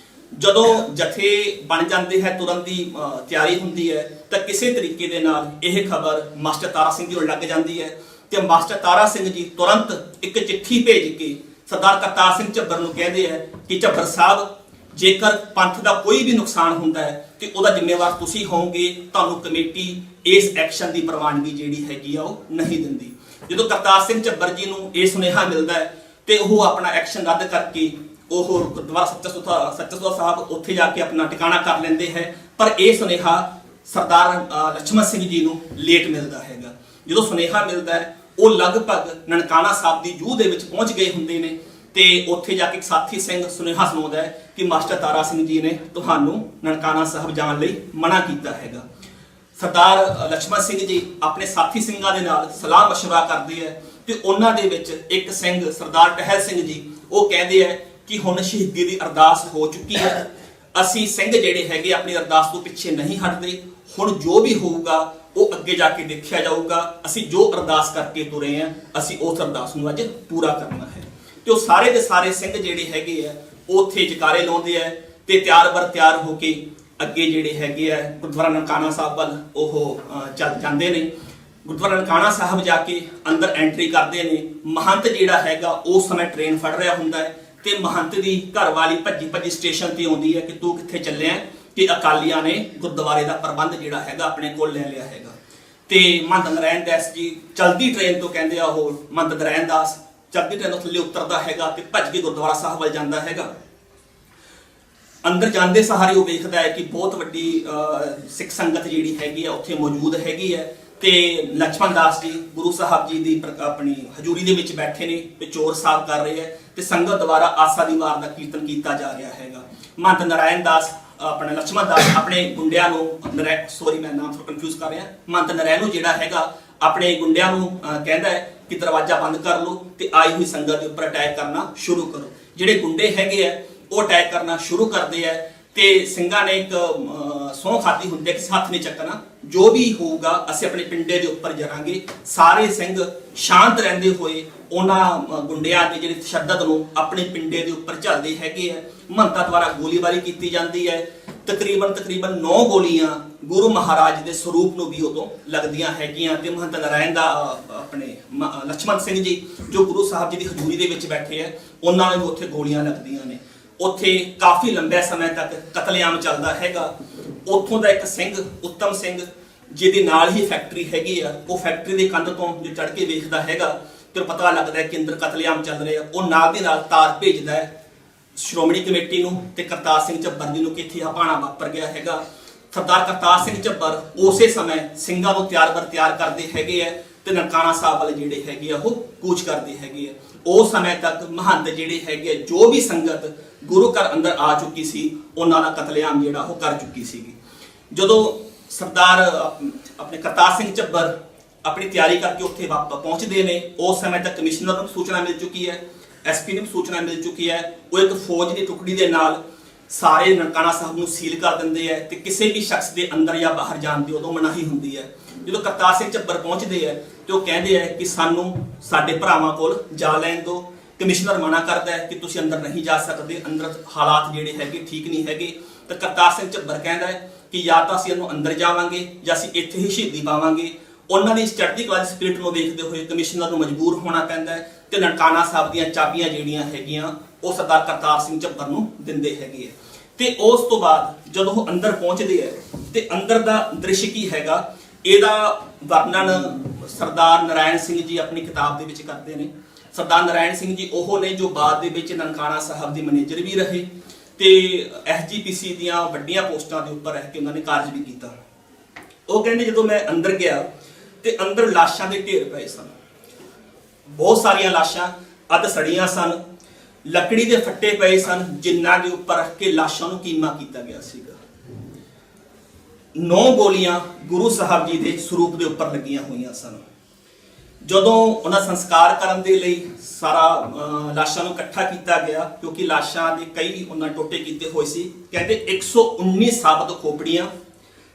ਜਦੋਂ ਜਥੇ ਬਣ ਜਾਂਦੇ ਹੈ ਤੁਰੰਤ ਦੀ ਤਿਆਰੀ ਹੁੰਦੀ ਹੈ ਤਾਂ ਕਿਸੇ ਤਰੀਕੇ ਦੇ ਨਾਲ ਇਹ ਖਬਰ ਮਾਸਟਰ ਤਾਰਾ ਸਿੰਘ ਜੀ ਨੂੰ ਲੱਗ ਜਾਂਦੀ ਹੈ ਤੇ ਮਾਸਟਰ ਤਾਰਾ ਸਿੰਘ ਜੀ ਤੁਰੰਤ ਇੱਕ ਚਿੱਠੀ ਭੇਜ ਕੇ ਸਰਦਾਰ ਕਰਤਾਰ ਸਿੰਘ ਝੱਬਰ ਨੂੰ ਕਹਿੰਦੇ ਆ ਕਿ ਝੱਬਰ ਸਾਹਿਬ ਜੇਕਰ ਪੰਥ ਦਾ ਕੋਈ ਵੀ ਨੁਕਸਾਨ ਹੁੰਦਾ ਹੈ ਤੇ ਉਹਦਾ ਜ਼ਿੰਮੇਵਾਰ ਤੁਸੀਂ ਹੋਵੋਗੇ, ਤੁਹਾਨੂੰ ਕਮੇਟੀ ਇਸ ਐਕਸ਼ਨ ਦੀ ਪ੍ਰਵਾਨਗੀ ਜਿਹੜੀ ਹੈਗੀ ਆ ਉਹ ਨਹੀਂ ਦਿੰਦੀ। ਜਦੋਂ ਕਰਤਾਰ ਸਿੰਘ ਝੱਬਰ ਜੀ ਨੂੰ ਇਹ ਸੁਨੇਹਾ ਮਿਲਦਾ ਹੈ ਤੇ ਉਹ ਆਪਣਾ ਐਕਸ਼ਨ ਰੱਦ ਕਰਕੇ ਉਹ ਗੁਰਦੁਆਰਾ ਸੱਚਾ ਸੌਦਾ ਸਾਹਿਬ ਉੱਥੇ ਜਾ ਕੇ ਆਪਣਾ ਟਿਕਾਣਾ ਕਰ ਲੈਂਦੇ ਹੈ। ਪਰ ਇਹ ਸੁਨੇਹਾ ਸਰਦਾਰ ਲਛਮਣ ਸਿੰਘ ਜੀ ਨੂੰ ਲੇਟ ਮਿਲਦਾ ਹੈਗਾ। ਜਦੋਂ ਸੁਨੇਹਾ ਮਿਲਦਾ ਹੈ ਉਹ ਲਗਭਗ ਨਨਕਾਣਾ ਸਾਹਿਬ ਦੀ ਜੂਹ ਦੇ ਵਿੱਚ ਪਹੁੰਚ ਗਏ ਹੁੰਦੇ ਨੇ ਤੇ ਉੱਥੇ ਜਾ ਕੇ ਇੱਕ ਸਾਥੀ ਸਿੰਘ ਸੁਨੇਹਾ ਸੁਣਾਉਂਦਾ ਹੈ ਕਿ ਮਾਸਟਰ ਤਾਰਾ ਸਿੰਘ ਜੀ ਨੇ ਤੁਹਾਨੂੰ ਨਨਕਾਣਾ ਸਾਹਿਬ ਜਾਣ ਲਈ ਮਨਾ ਕੀਤਾ ਹੈਗਾ। ਸਰਦਾਰ ਲਛਮਣ ਸਿੰਘ ਜੀ ਆਪਣੇ ਸਾਥੀ ਸਿੰਘਾਂ ਦੇ ਨਾਲ ਸਲਾਹ ਮਸ਼ਵਰਾ ਕਰਦੇ ਆ ਤੇ ਉਹਨਾਂ ਦੇ ਵਿੱਚ ਇੱਕ ਸਿੰਘ ਸਰਦਾਰ ਟਹਿਲ ਸਿੰਘ ਜੀ ਉਹ ਕਹਿੰਦੇ ਆ ਕਿ ਹੁਣ ਸ਼ਹੀਦੀ ਦੀ ਅਰਦਾਸ ਹੋ ਚੁੱਕੀ ਹੈ, ਅਸੀਂ ਸਿੰਘ ਜਿਹੜੇ ਹੈਗੇ ਆਪਣੀ ਅਰਦਾਸ ਤੋਂ ਪਿੱਛੇ ਨਹੀਂ ਹਟਦੇ, ਹੁਣ ਜੋ ਵੀ ਹੋਊਗਾ ਉਹ ਅੱਗੇ ਜਾ ਕੇ ਦੇਖਿਆ ਜਾਊਗਾ, ਅਸੀਂ ਜੋ ਅਰਦਾਸ ਕਰਕੇ ਤੁਰੇ ਆ ਅਸੀਂ ਉਸ ਅਰਦਾਸ ਨੂੰ ਅੱਜ ਪੂਰਾ ਕਰਨਾ ਹੈ। ਤੇ ਉਹ ਸਾਰੇ ਦੇ ਸਾਰੇ ਸਿੰਘ ਜਿਹੜੇ ਹੈਗੇ ਆ ਉਹ ਉੱਥੇ ਜਕਾਰੇ ਲਾਉਂਦੇ ਆ ਤੇ ਤਿਆਰ ਹੋ ਕੇ ਅੱਗੇ ਜਿਹੜੇ ਹੈਗੇ ਆ ਗੁਰਦੁਆਰਾ ਨਨਕਾਣਾ ਸਾਹਿਬ ਵੱਲ ਉਹ ਚੱਲ ਜਾਂਦੇ ਨੇ। ਗੁਰਦੁਆਰਾ ਨਨਕਾਣਾ ਸਾਹਿਬ ਜਾ ਕੇ ਅੰਦਰ ਐਂਟਰੀ ਕਰਦੇ ਨੇ। ਮਹੰਤ ਜਿਹੜਾ ਹੈਗਾ ਉਸ ਸਮੇਂ ਟ੍ਰੇਨ ਫੜ ਰਿਹਾ ਹੁੰਦਾ ਹੈ ਤੇ ਮਹੰਤ ਦੀ ਘਰਵਾਲੀ ਭੱਜੀ ਸਟੇਸ਼ਨ ਤੇ ਆਉਂਦੀ ਹੈ ਕਿ ਤੂੰ ਕਿੱਥੇ ਚੱਲਿਆ ਕਿ ਅਕਾਲੀਆਂ ਨੇ ਗੁਰਦੁਆਰੇ ਦਾ ਪ੍ਰਬੰਧ ਜਿਹੜਾ ਹੈਗਾ ਆਪਣੇ ਕੋਲ ਲੈ ਲਿਆ ਹੈਗਾ। ਤੇ ਮਹੰਤ ਨਾਰਾਇਣ ਦਾਸ ਜੀ ਚਲਦੀ ਟ੍ਰੇਨ ਤੋਂ ਕਹਿੰਦੇ ਆ ਉਹ ਮਹੰਤ ਨਾਰਾਇਣ ਦਾਸ ਚਲਦੀ ਟ੍ਰੇਨ ਤੋਂ ਥੱਲੇ ਉਤਰਦਾ ਹੈਗਾ ਤੇ ਭੱਜ ਕੇ ਗੁਰਦੁਆਰਾ ਸਾਹਿਬ ਵੱਲ ਜਾਂਦਾ ਹੈਗਾ। ਅੰਦਰ ਜਾਂਦੇ ਸਹਾਰੇ ਉਹ ਵੇਖਦਾ ਹੈ ਕਿ ਬਹੁਤ ਵੱਡੀ ਸਿੱਖ ਸੰਗਤ ਜਿਹੜੀ ਹੈਗੀ ਆ ਉੱਥੇ ਮੌਜੂਦ ਹੈਗੀ ਹੈ ਤੇ ਲਛਮਣ ਦਾਸ ਜੀ ਗੁਰੂ ਸਾਹਿਬ ਜੀ ਦੀ ਆਪਣੀ ਹਜ਼ੂਰੀ ਦੇ ਵਿੱਚ ਬੈਠੇ ਨੇ ਤੇ ਚੋਰ ਸਾਹਿਬ ਕਰ ਰਹੇ ਹੈ ਤੇ ਸੰਗਤ ਦੁਆਰਾ ਆਸਾ ਦੀ ਵਾਰ ਦਾ ਕੀਰਤਨ ਕੀਤਾ ਜਾ ਰਿਹਾ ਹੈਗਾ। ਮਹੰਤ ਨਾਰਾਇਣ ਦਾਸ ਆਪਣਾ ਲਛਮਣ ਦਾਸ ਆਪਣੇ ਗੁੰਡਿਆਂ ਨੂੰ ਮੈਂ ਨਾਮ ਥੋੜਾ ਕਨਫਿਊਜ਼ ਕਰ ਰਿਹਾ, ਮਹੰਤ ਨਾਰਾਇਣ ਨੂੰ ਜਿਹੜਾ ਹੈਗਾ ਆਪਣੇ ਗੁੰਡਿਆਂ ਨੂੰ ਕਹਿੰਦਾ ਹੈ ਕਿ ਦਰਵਾਜ਼ਾ ਬੰਦ ਕਰ ਲਓ ਤੇ ਆਈ ਹੋਈ ਸੰਗਤ ਦੇ ਉੱਪਰ ਅਟੈਕ ਕਰਨਾ ਸ਼ੁਰੂ ਕਰੋ। ਜਿਹੜੇ ਗੁੰਡੇ ਹੈਗੇ ਆ ਉਹ ਅਟੈਕ ਕਰਨਾ ਸ਼ੁਰੂ ਕਰਦੇ ਆ ਤੇ ਸਿੰਘਾਂ ਨੇ ਇੱਕ ਸਹੁੰ ਖਾਧੀ ਹੁੰਦੀ ਹੈ ਕਿ ਹੱਥ ਨਹੀਂ ਚੱਕਣਾ, ਜੋ ਵੀ ਹੋਊਗਾ ਅਸੀਂ ਆਪਣੇ ਪਿੰਡੇ ਦੇ ਉੱਪਰ ਜਰਾਂਗੇ। ਸਾਰੇ ਸਿੰਘ ਸ਼ਾਂਤ ਰਹਿੰਦੇ ਹੋਏ ਉਹਨਾਂ ਗੁੰਡਿਆਂ ਦੇ ਜਿਹੜੇ ਤਸ਼ੱਦਦ ਨੂੰ ਆਪਣੇ ਪਿੰਡੇ ਦੇ ਉੱਪਰ ਝੱਲਦੇ ਹੈਗੇ ਆ। ਮਹੰਤਾਂ ਦੁਆਰਾ ਗੋਲੀਬਾਰੀ ਕੀਤੀ ਜਾਂਦੀ ਹੈ। ਤਕਰੀਬਨ 9 ਗੋਲੀਆਂ ਗੁਰੂ ਮਹਾਰਾਜ ਦੇ ਸਰੂਪ ਨੂੰ ਵੀ ਉਦੋਂ ਲੱਗਦੀਆਂ ਹੈਗੀਆਂ ਤੇ ਮਹੰਤ ਨਾਰਾਇਣ ਦਾ ਆਪਣੇ ਲਛਮਣ ਸਿੰਘ ਜੀ ਜੋ ਗੁਰੂ ਸਾਹਿਬ ਜੀ ਦੀ ਹਜ਼ੂਰੀ ਦੇ ਵਿੱਚ ਬੈਠੇ ਆ ਉਹਨਾਂ ਨੂੰ ਉੱਥੇ ਗੋਲੀਆਂ ਲੱਗਦੀਆਂ ਨੇ। ਉੱਥੇ ਕਾਫੀ ਲੰਬੇ ਸਮੇਂ ਤੱਕ ਕਤਲੇਆਮ ਚੱਲਦਾ ਹੈਗਾ। ਉੱਥੋਂ ਦਾ ਇੱਕ ਸਿੰਘ ਉੱਤਮ ਸਿੰਘ ਜਿਹਦੇ ਨਾਲ ਹੀ ਫੈਕਟਰੀ ਹੈਗੀ ਆ ਉਹ ਫੈਕਟਰੀ ਦੀ ਕੰਧ ਤੋਂ ਜੋ ਚੜ੍ਹ ਕੇ ਵੇਖਦਾ ਹੈਗਾ ਤੇ ਪਤਾ ਲੱਗਦਾ ਹੈ ਕਿ ਅੰਦਰ ਕਤਲੇਆਮ ਚੱਲ ਰਿਹਾ, ਉਹ ਨਾਲ ਦੀ ਨਾਲ ਤਾਰ ਭੇਜਦਾ ਹੈ ਸ਼੍ਰੋਮਣੀ ਕਮੇਟੀ ਨੂੰ ਤੇ ਕਰਤਾਰ ਸਿੰਘ ਝੱਬਰ ਜੀ ਨੂੰ ਕਿ ਇੱਥੇ ਆ ਭਾਣਾ ਵਾਪਰ ਗਿਆ ਹੈਗਾ। ਸਰਦਾਰ ਕਰਤਾਰ ਸਿੰਘ ਝੱਬਰ ਉਸੇ ਸਮੇਂ ਸਿੰਘਾਂ ਨੂੰ ਤਿਆਰ ਕਰਦੇ ਹੈਗੇ ਆ ਤੇ ਨਨਕਾਣਾ ਸਾਹਿਬ ਵਾਲੇ ਜਿਹੜੇ ਹੈਗੇ ਆ ਉਹ ਕੂਚ ਕਰਦੇ ਹੈਗੇ ਆ। ਉਸ ਸਮੇਂ ਤੱਕ ਮਹੰਤ ਜਿਹੜੇ ਹੈਗੇ ਆ, ਜੋ ਵੀ ਸੰਗਤ ਗੁਰੂ ਘਰ ਅੰਦਰ ਆ ਚੁੱਕੀ ਸੀ, ਉਹਨਾਂ ਦਾ ਕਤਲੇਆਮ ਜਿਹੜਾ ਉਹ ਕਰ ਚੁੱਕੀ ਸੀਗੀ। ਜਦੋਂ ਸਰਦਾਰ ਆਪਣੇ ਕਰਤਾਰ ਸਿੰਘ ਝੱਬਰ ਆਪਣੀ ਤਿਆਰੀ ਕਰਕੇ ਉੱਥੇ ਪਹੁੰਚਦੇ ਨੇ, ਉਸ ਸਮੇਂ ਤੱਕ ਕਮਿਸ਼ਨਰ ਨੂੰ ਸੂਚਨਾ ਮਿਲ ਚੁੱਕੀ ਹੈ, ਐਸਪੀ ਨੂੰ ਸੂਚਨਾ ਮਿਲ ਚੁੱਕੀ ਹੈ। ਉਹ ਇੱਕ ਫੌਜ ਦੀ ਟੁਕੜੀ ਦੇ ਨਾਲ ਸਾਰੇ ਨਨਕਾਣਾ ਸਾਹਿਬ ਨੂੰ ਸੀਲ ਕਰ ਦਿੰਦੇ ਹੈ ਤੇ ਕਿਸੇ ਵੀ ਸ਼ਖਸ ਦੇ ਅੰਦਰ ਜਾਂ ਬਾਹਰ ਜਾਣ ਦੀ ਉਦੋਂ ਮਨਾਹੀ ਹੁੰਦੀ ਹੈ। ਜਦੋਂ ਕਰਤਾਰ ਸਿੰਘ ਝੱਬਰ ਪਹੁੰਚਦੇ ਹੈ ਤੇ ਉਹ ਕਹਿੰਦੇ ਹੈ ਕਿ ਸਾਨੂੰ ਸਾਡੇ ਭਰਾਵਾਂ ਕੋਲ ਜਾ ਲੈਣ ਦਿਓ। ਕਮਿਸ਼ਨਰ ਮਨਾ ਕਰਦਾ ਹੈ ਕਿ ਤੁਸੀਂ ਅੰਦਰ ਨਹੀਂ ਜਾ ਸਕਦੇ, ਅੰਦਰ ਹਾਲਾਤ ਜਿਹੜੇ ਹੈਗੇ ਠੀਕ ਨਹੀਂ ਹੈਗੇ। ਤਾਂ ਕਰਤਾਰ ਸਿੰਘ ਝੱਬਰ ਕਹਿੰਦਾ ਹੈ ਕਿ ਜਾਂ ਤਾਂ ਅਸੀਂ ਇਹਨੂੰ ਅੰਦਰ ਜਾਵਾਂਗੇ ਜਾਂ ਅਸੀਂ ਇੱਥੇ ਹੀ ਸ਼ਹੀਦੀ ਪਾਵਾਂਗੇ। ਉਹਨਾਂ ਦੀ ਇਸ ਚੜ੍ਹਦੀ ਕਲਾ ਦੀ ਸਪਿਰਿਟ ਨੂੰ ਦੇਖਦੇ ਹੋਏ ਕਮਿਸ਼ਨਰ ਨੂੰ ਮਜਬੂਰ ਹੋਣਾ ਪੈਂਦਾ ਹੈ ਤੇ ਨਨਕਾਣਾ ਸਾਹਿਬ ਦੀਆਂ ਚਾਬੀਆਂ ਜਿਹੜੀਆਂ ਹੈਗੀਆਂ ਉਹ ਸਰਦਾਰ ਕਰਤਾਰ ਸਿੰਘ ਝੱਬਰ ਨੂੰ ਦਿੰਦੇ ਹੈਗੇ ਆ। ਤੇ ਉਸ ਤੋਂ ਬਾਅਦ ਜਦੋਂ ਉਹ ਅੰਦਰ ਪਹੁੰਚਦੇ ਆ ਤੇ ਅੰਦਰ ਦਾ ਦ੍ਰਿਸ਼ ਕੀ ਹੈਗਾ, ਇਹਦਾ ਵਰਣਨ ਸਰਦਾਰ ਨਰਾਇਣ ਸਿੰਘ ਜੀ ਆਪਣੀ ਕਿਤਾਬ ਦੇ ਵਿੱਚ ਕਰਦੇ ਨੇ। ਸਰਦਾਰ ਨਰਾਇਣ ਸਿੰਘ ਜੀ ਉਹ ਨੇ ਜੋ ਬਾਅਦ ਦੇ ਵਿੱਚ ਨਨਕਾਣਾ ਸਾਹਿਬ ਦੇ ਮੈਨੇਜਰ ਵੀ ਰਹੇ ਤੇ ਐਸਜੀਪੀਸੀ ਦੀਆਂ ਵੱਡੀਆਂ ਪੋਸਟਾਂ ਦੇ ਉੱਪਰ ਰਹਿ ਕੇ ਉਹਨਾਂ ਨੇ ਕਾਰਜ ਵੀ ਕੀਤਾ। ਉਹ ਕਹਿੰਦੇ ਜਦੋਂ ਮੈਂ ਅੰਦਰ ਗਿਆ ਤੇ ਅੰਦਰ ਲਾਸ਼ਾਂ ਦੇ ਢੇਰ ਪਏ ਸਨ, ਬਹੁਤ ਸਾਰੀਆਂ ਲਾਸ਼ਾਂ ਅੱਧ ਸੜੀਆਂ ਸਨ, ਲੱਕੜੀ ਦੇ ਫੱਟੇ ਪਏ ਸਨ ਜਿਨ੍ਹਾਂ ਦੇ ਉੱਪਰ ਰੱਖ ਕੇ ਲਾਸ਼ਾਂ ਨੂੰ ਕੀਮਾ ਕੀਤਾ ਗਿਆ ਸੀਗਾ। 9 ਗੋਲੀਆਂ ਗੁਰੂ ਸਾਹਿਬ ਜੀ ਦੇ ਸਰੂਪ ਦੇ ਉੱਪਰ ਲੱਗੀਆਂ ਹੋਈਆਂ ਸਨ। ਜਦੋਂ ਉਹਨਾਂ ਸੰਸਕਾਰ ਕਰਨ ਦੇ ਲਈ ਸਾਰਾ ਲਾਸ਼ਾਂ ਨੂੰ ਇਕੱਠਾ ਕੀਤਾ ਗਿਆ, ਕਿਉਂਕਿ ਲਾਸ਼ਾਂ ਦੇ ਕਈ ਉਹਨਾਂ ਟੋਟੇ ਕੀਤੇ ਹੋਏ ਸੀ, ਕਹਿੰਦੇ 119 ਸਾਬਤ ਖੋਪੜੀਆਂ,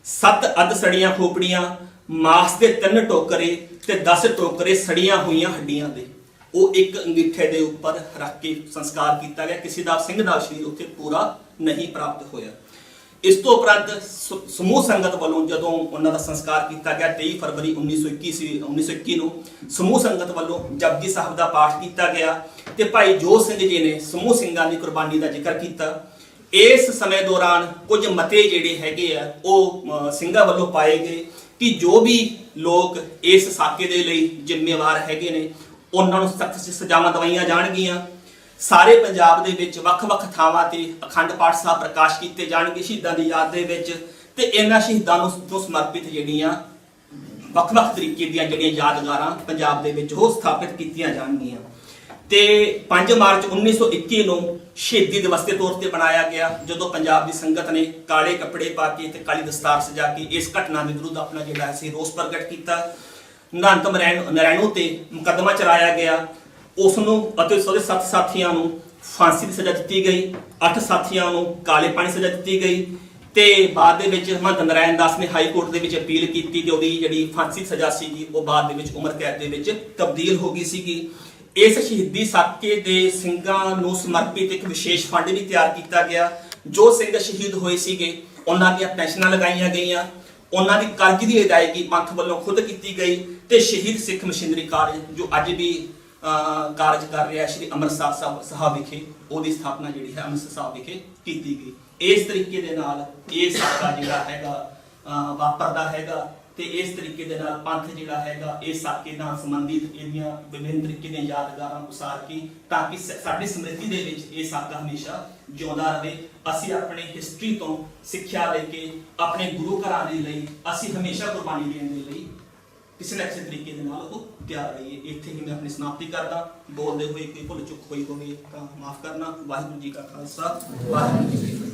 7 ਅੱਧ ਸੜੀਆਂ ਖੋਪੜੀਆਂ, ਮਾਸ ਦੇ 3 ਟੋਕਰੇ ਤੇ 10 ਟੋਕਰੇ ਸੜੀਆਂ ਹੋਈਆਂ ਹੱਡੀਆਂ ਦੇ, ਉਹ ਇੱਕ ਅੰਗੀਠੇ ਦੇ ਉੱਪਰ ਰੱਖ ਕੇ ਸੰਸਕਾਰ ਕੀਤਾ ਗਿਆ। ਕਿਸੇ ਦਾ ਸਿੰਘ ਦਾ ਸਰੀਰ ਉੱਥੇ ਪੂਰਾ ਨਹੀਂ ਪ੍ਰਾਪਤ ਹੋਇਆ। ਇਸ ਤੋਂ ਉਪਰੰਤ ਸਮੂਹ ਸੰਗਤ ਵੱਲੋਂ ਜਦੋਂ ਉਹਨਾਂ ਦਾ ਸੰਸਕਾਰ ਕੀਤਾ ਗਿਆ 23 ਫਰਵਰੀ 1921 ਨੂੰ ਸਮੂਹ ਸੰਗਤ ਵੱਲੋਂ ਜਪਜੀ ਸਾਹਿਬ ਦਾ ਪਾਠ ਕੀਤਾ ਗਿਆ ਤੇ ਭਾਈ ਜੋਤ ਸਿੰਘ ਜੀ ਨੇ ਸਮੂਹ ਸਿੰਘਾਂ ਦੀ ਕੁਰਬਾਨੀ ਦਾ ਜ਼ਿਕਰ ਕੀਤਾ। ਇਸ ਸਮੇਂ ਦੌਰਾਨ ਕੁਝ ਮਤੇ ਜਿਹੜੇ ਹੈਗੇ ਆ ਉਹ ਸਿੰਘਾਂ ਵੱਲੋਂ ਪਾਏ ਗਏ ਕਿ ਜੋ ਵੀ ਲੋਕ ਇਸ ਸਾਕੇ ਦੇ ਲਈ ਜ਼ਿੰਮੇਵਾਰ ਹੈਗੇ ਨੇ ਉਹਨਾਂ ਨੂੰ ਸਖਤ ਸਜ਼ਾਵਾਂ ਦਵਾਈਆਂ ਜਾਣਗੀਆਂ। ਸਾਰੇ ਪੰਜਾਬ ਦੇ ਵਿੱਚ ਵੱਖ-ਵੱਖ ਥਾਵਾਂ ਤੇ ਅਖੰਡ ਪਾਠ ਸਾਹਿਬ ਪ੍ਰਕਾਸ਼ ਕੀਤੇ ਜਾਣਗੇ ਸ਼ਹੀਦਾਂ ਦੀ ਯਾਦ ਦੇ ਵਿੱਚ ਤੇ ਇਹਨਾਂ ਸ਼ਹੀਦਾਂ ਨੂੰ ਸਮਰਪਿਤ ਜਿਹੜੀਆਂ ਵੱਖ-ਵੱਖ ਤਰੀਕੇ ਦੀਆਂ ਜਿਹੜੀਆਂ ਯਾਦਗਾਰਾਂ ਪੰਜਾਬ ਦੇ ਵਿੱਚ ਉਹ ਸਥਾਪਿਤ ਕੀਤੀਆਂ ਜਾਣਗੀਆਂ। ਤੇ 5 ਮਾਰਚ 1921 ਨੂੰ ਸ਼ਹੀਦੀ ਦਿਵਸ ਦੇ ਤੌਰ ਤੇ ਬਣਾਇਆ ਗਿਆ, ਜਦੋਂ ਪੰਜਾਬ ਦੀ ਸੰਗਤ ਨੇ ਕਾਲੇ ਕੱਪੜੇ ਪਾ ਕੇ ਤੇ ਕਾਲੀ ਦਸਤਾਰ ਸਜਾ ਕੇ ਇਸ ਘਟਨਾ ਦੇ ਵਿਰੁੱਧ ਆਪਣਾ ਜਿਹੜਾ ਸੀ ਰੋਸ ਪ੍ਰਗਟ ਕੀਤਾ। ਨੰਤ ਨਰਾਇਣੂ ਤੇ ਮੁਕੱਦਮਾ ਚਲਾਇਆ ਗਿਆ, ਉਸ ਨੂੰ ਅਤੇ ਉਹਦੇ 7 ਸਾਥੀਆਂ ਨੂੰ ਫਾਂਸੀ ਦੀ ਸਜ਼ਾ ਦਿੱਤੀ ਗਈ, 8 ਸਾਥੀਆਂ ਨੂੰ ਕਾਲੇ ਪਾਣੀ ਸਜ਼ਾ ਦਿੱਤੀ ਗਈ ਤੇ ਬਾਅਦ ਦੇ ਵਿੱਚ ਮਹੰਤ ਨਰਾਇਣ ਦਾਸ ਨੇ ਹਾਈ ਕੋਰਟ ਦੇ ਵਿੱਚ ਅਪੀਲ ਕੀਤੀ ਤੇ ਉਹਦੀ ਜਿਹੜੀ ਫਾਂਸੀ ਸਜ਼ਾ ਸੀਗੀ ਉਹ ਬਾਅਦ ਦੇ ਵਿੱਚ ਉਮਰ ਕੈਦ ਦੇ ਵਿੱਚ ਤਬਦੀਲ ਹੋ ਗਈ ਸੀਗੀ। ਇਸ ਸ਼ਹੀਦੀ ਸਾਕੇ ਦੇ ਸਿੰਘਾਂ ਨੂੰ ਸਮਰਪਿਤ ਇੱਕ ਵਿਸ਼ੇਸ਼ ਫੰਡ ਵੀ ਤਿਆਰ ਕੀਤਾ ਗਿਆ। ਜੋ ਸਿੰਘ ਸ਼ਹੀਦ ਹੋਏ ਸੀਗੇ ਉਹਨਾਂ ਦੀਆਂ ਪੈਨਸ਼ਨਾਂ ਲਗਾਈਆਂ ਗਈਆਂ, ਉਹਨਾਂ ਦੀ ਕਰਜ਼ ਦੀ ਅਦਾਇਗੀ ਪੰਥ ਵੱਲੋਂ ਖੁਦ ਕੀਤੀ ਗਈ ਤੇ ਸ਼ਹੀਦ ਸਿੱਖ ਮਸ਼ੀਨਰੀ ਕਾਲਜ ਜੋ ਅੱਜ ਵੀ ਕਾਰਜ ਕਰ ਰਿਹਾ ਸ਼੍ਰੀ ਅੰਮ੍ਰਿਤਸਰ ਸਾਹਿਬ ਵਿਖੇ, ਉਹਦੀ ਸਥਾਪਨਾ ਜਿਹੜੀ ਹੈ ਅੰਮ੍ਰਿਤਸਰ ਸਾਹਿਬ ਵਿਖੇ ਕੀਤੀ ਗਈ। ਇਸ ਤਰੀਕੇ ਦੇ ਨਾਲ ਇਹ ਸਾਕਾ ਜਿਹੜਾ ਹੈਗਾ ਵਾਪਰਦਾ ਹੈਗਾ ਤੇ ਇਸ ਤਰੀਕੇ ਦੇ ਨਾਲ ਪੰਥ ਜਿਹੜਾ ਹੈਗਾ ਇਸ ਸਾਕੇ ਨਾਲ ਸੰਬੰਧਿਤ ਇਹਦੀਆਂ ਵਿਭਿੰਨ ਤਰੀਕੇ ਦੀਆਂ ਯਾਦਗਾਰਾਂ ਉਸਾਰ ਕੇ ਤਾਂ ਕਿ ਸਾਡੀ ਸਮ੍ਰਿਤੀ ਦੇ ਵਿੱਚ ਇਹ ਸਾਕਾ ਹਮੇਸ਼ਾ ਜਿਉਂਦਾ ਰਹੇ। ਅਸੀਂ ਆਪਣੀ ਹਿਸਟਰੀ ਤੋਂ ਸਿੱਖਿਆ ਲੈ ਕੇ ਆਪਣੇ ਗੁਰੂ ਘਰਾਂ ਦੇ ਲਈ ਅਸੀਂ ਹਮੇਸ਼ਾ ਕੁਰਬਾਨੀ ਦੇਣ ਦੇ ਲਈ ਕਿਸੇ ਨਾ ਕਿਸੇ ਤਰੀਕੇ ਦੇ ਨਾਲ ਉਹ ਤਿਆਰ ਰਹੀਏ। ਇੱਥੇ ਹੀ ਮੈਂ ਆਪਣੀ ਸਮਾਪਤੀ ਕਰਦਾ। ਬੋਲਦੇ ਹੋਏ ਕੋਈ ਭੁੱਲ ਚੁੱਕ ਹੋਈ ਹੋਵੇ ਤਾਂ ਮਾਫ ਕਰਨਾ। ਵਾਹਿਗੁਰੂ ਜੀ ਕਾ ਖਾਲਸਾ, ਵਾਹਿਗੁਰੂ ਜੀ ਕੀ ਫਤਿਹ।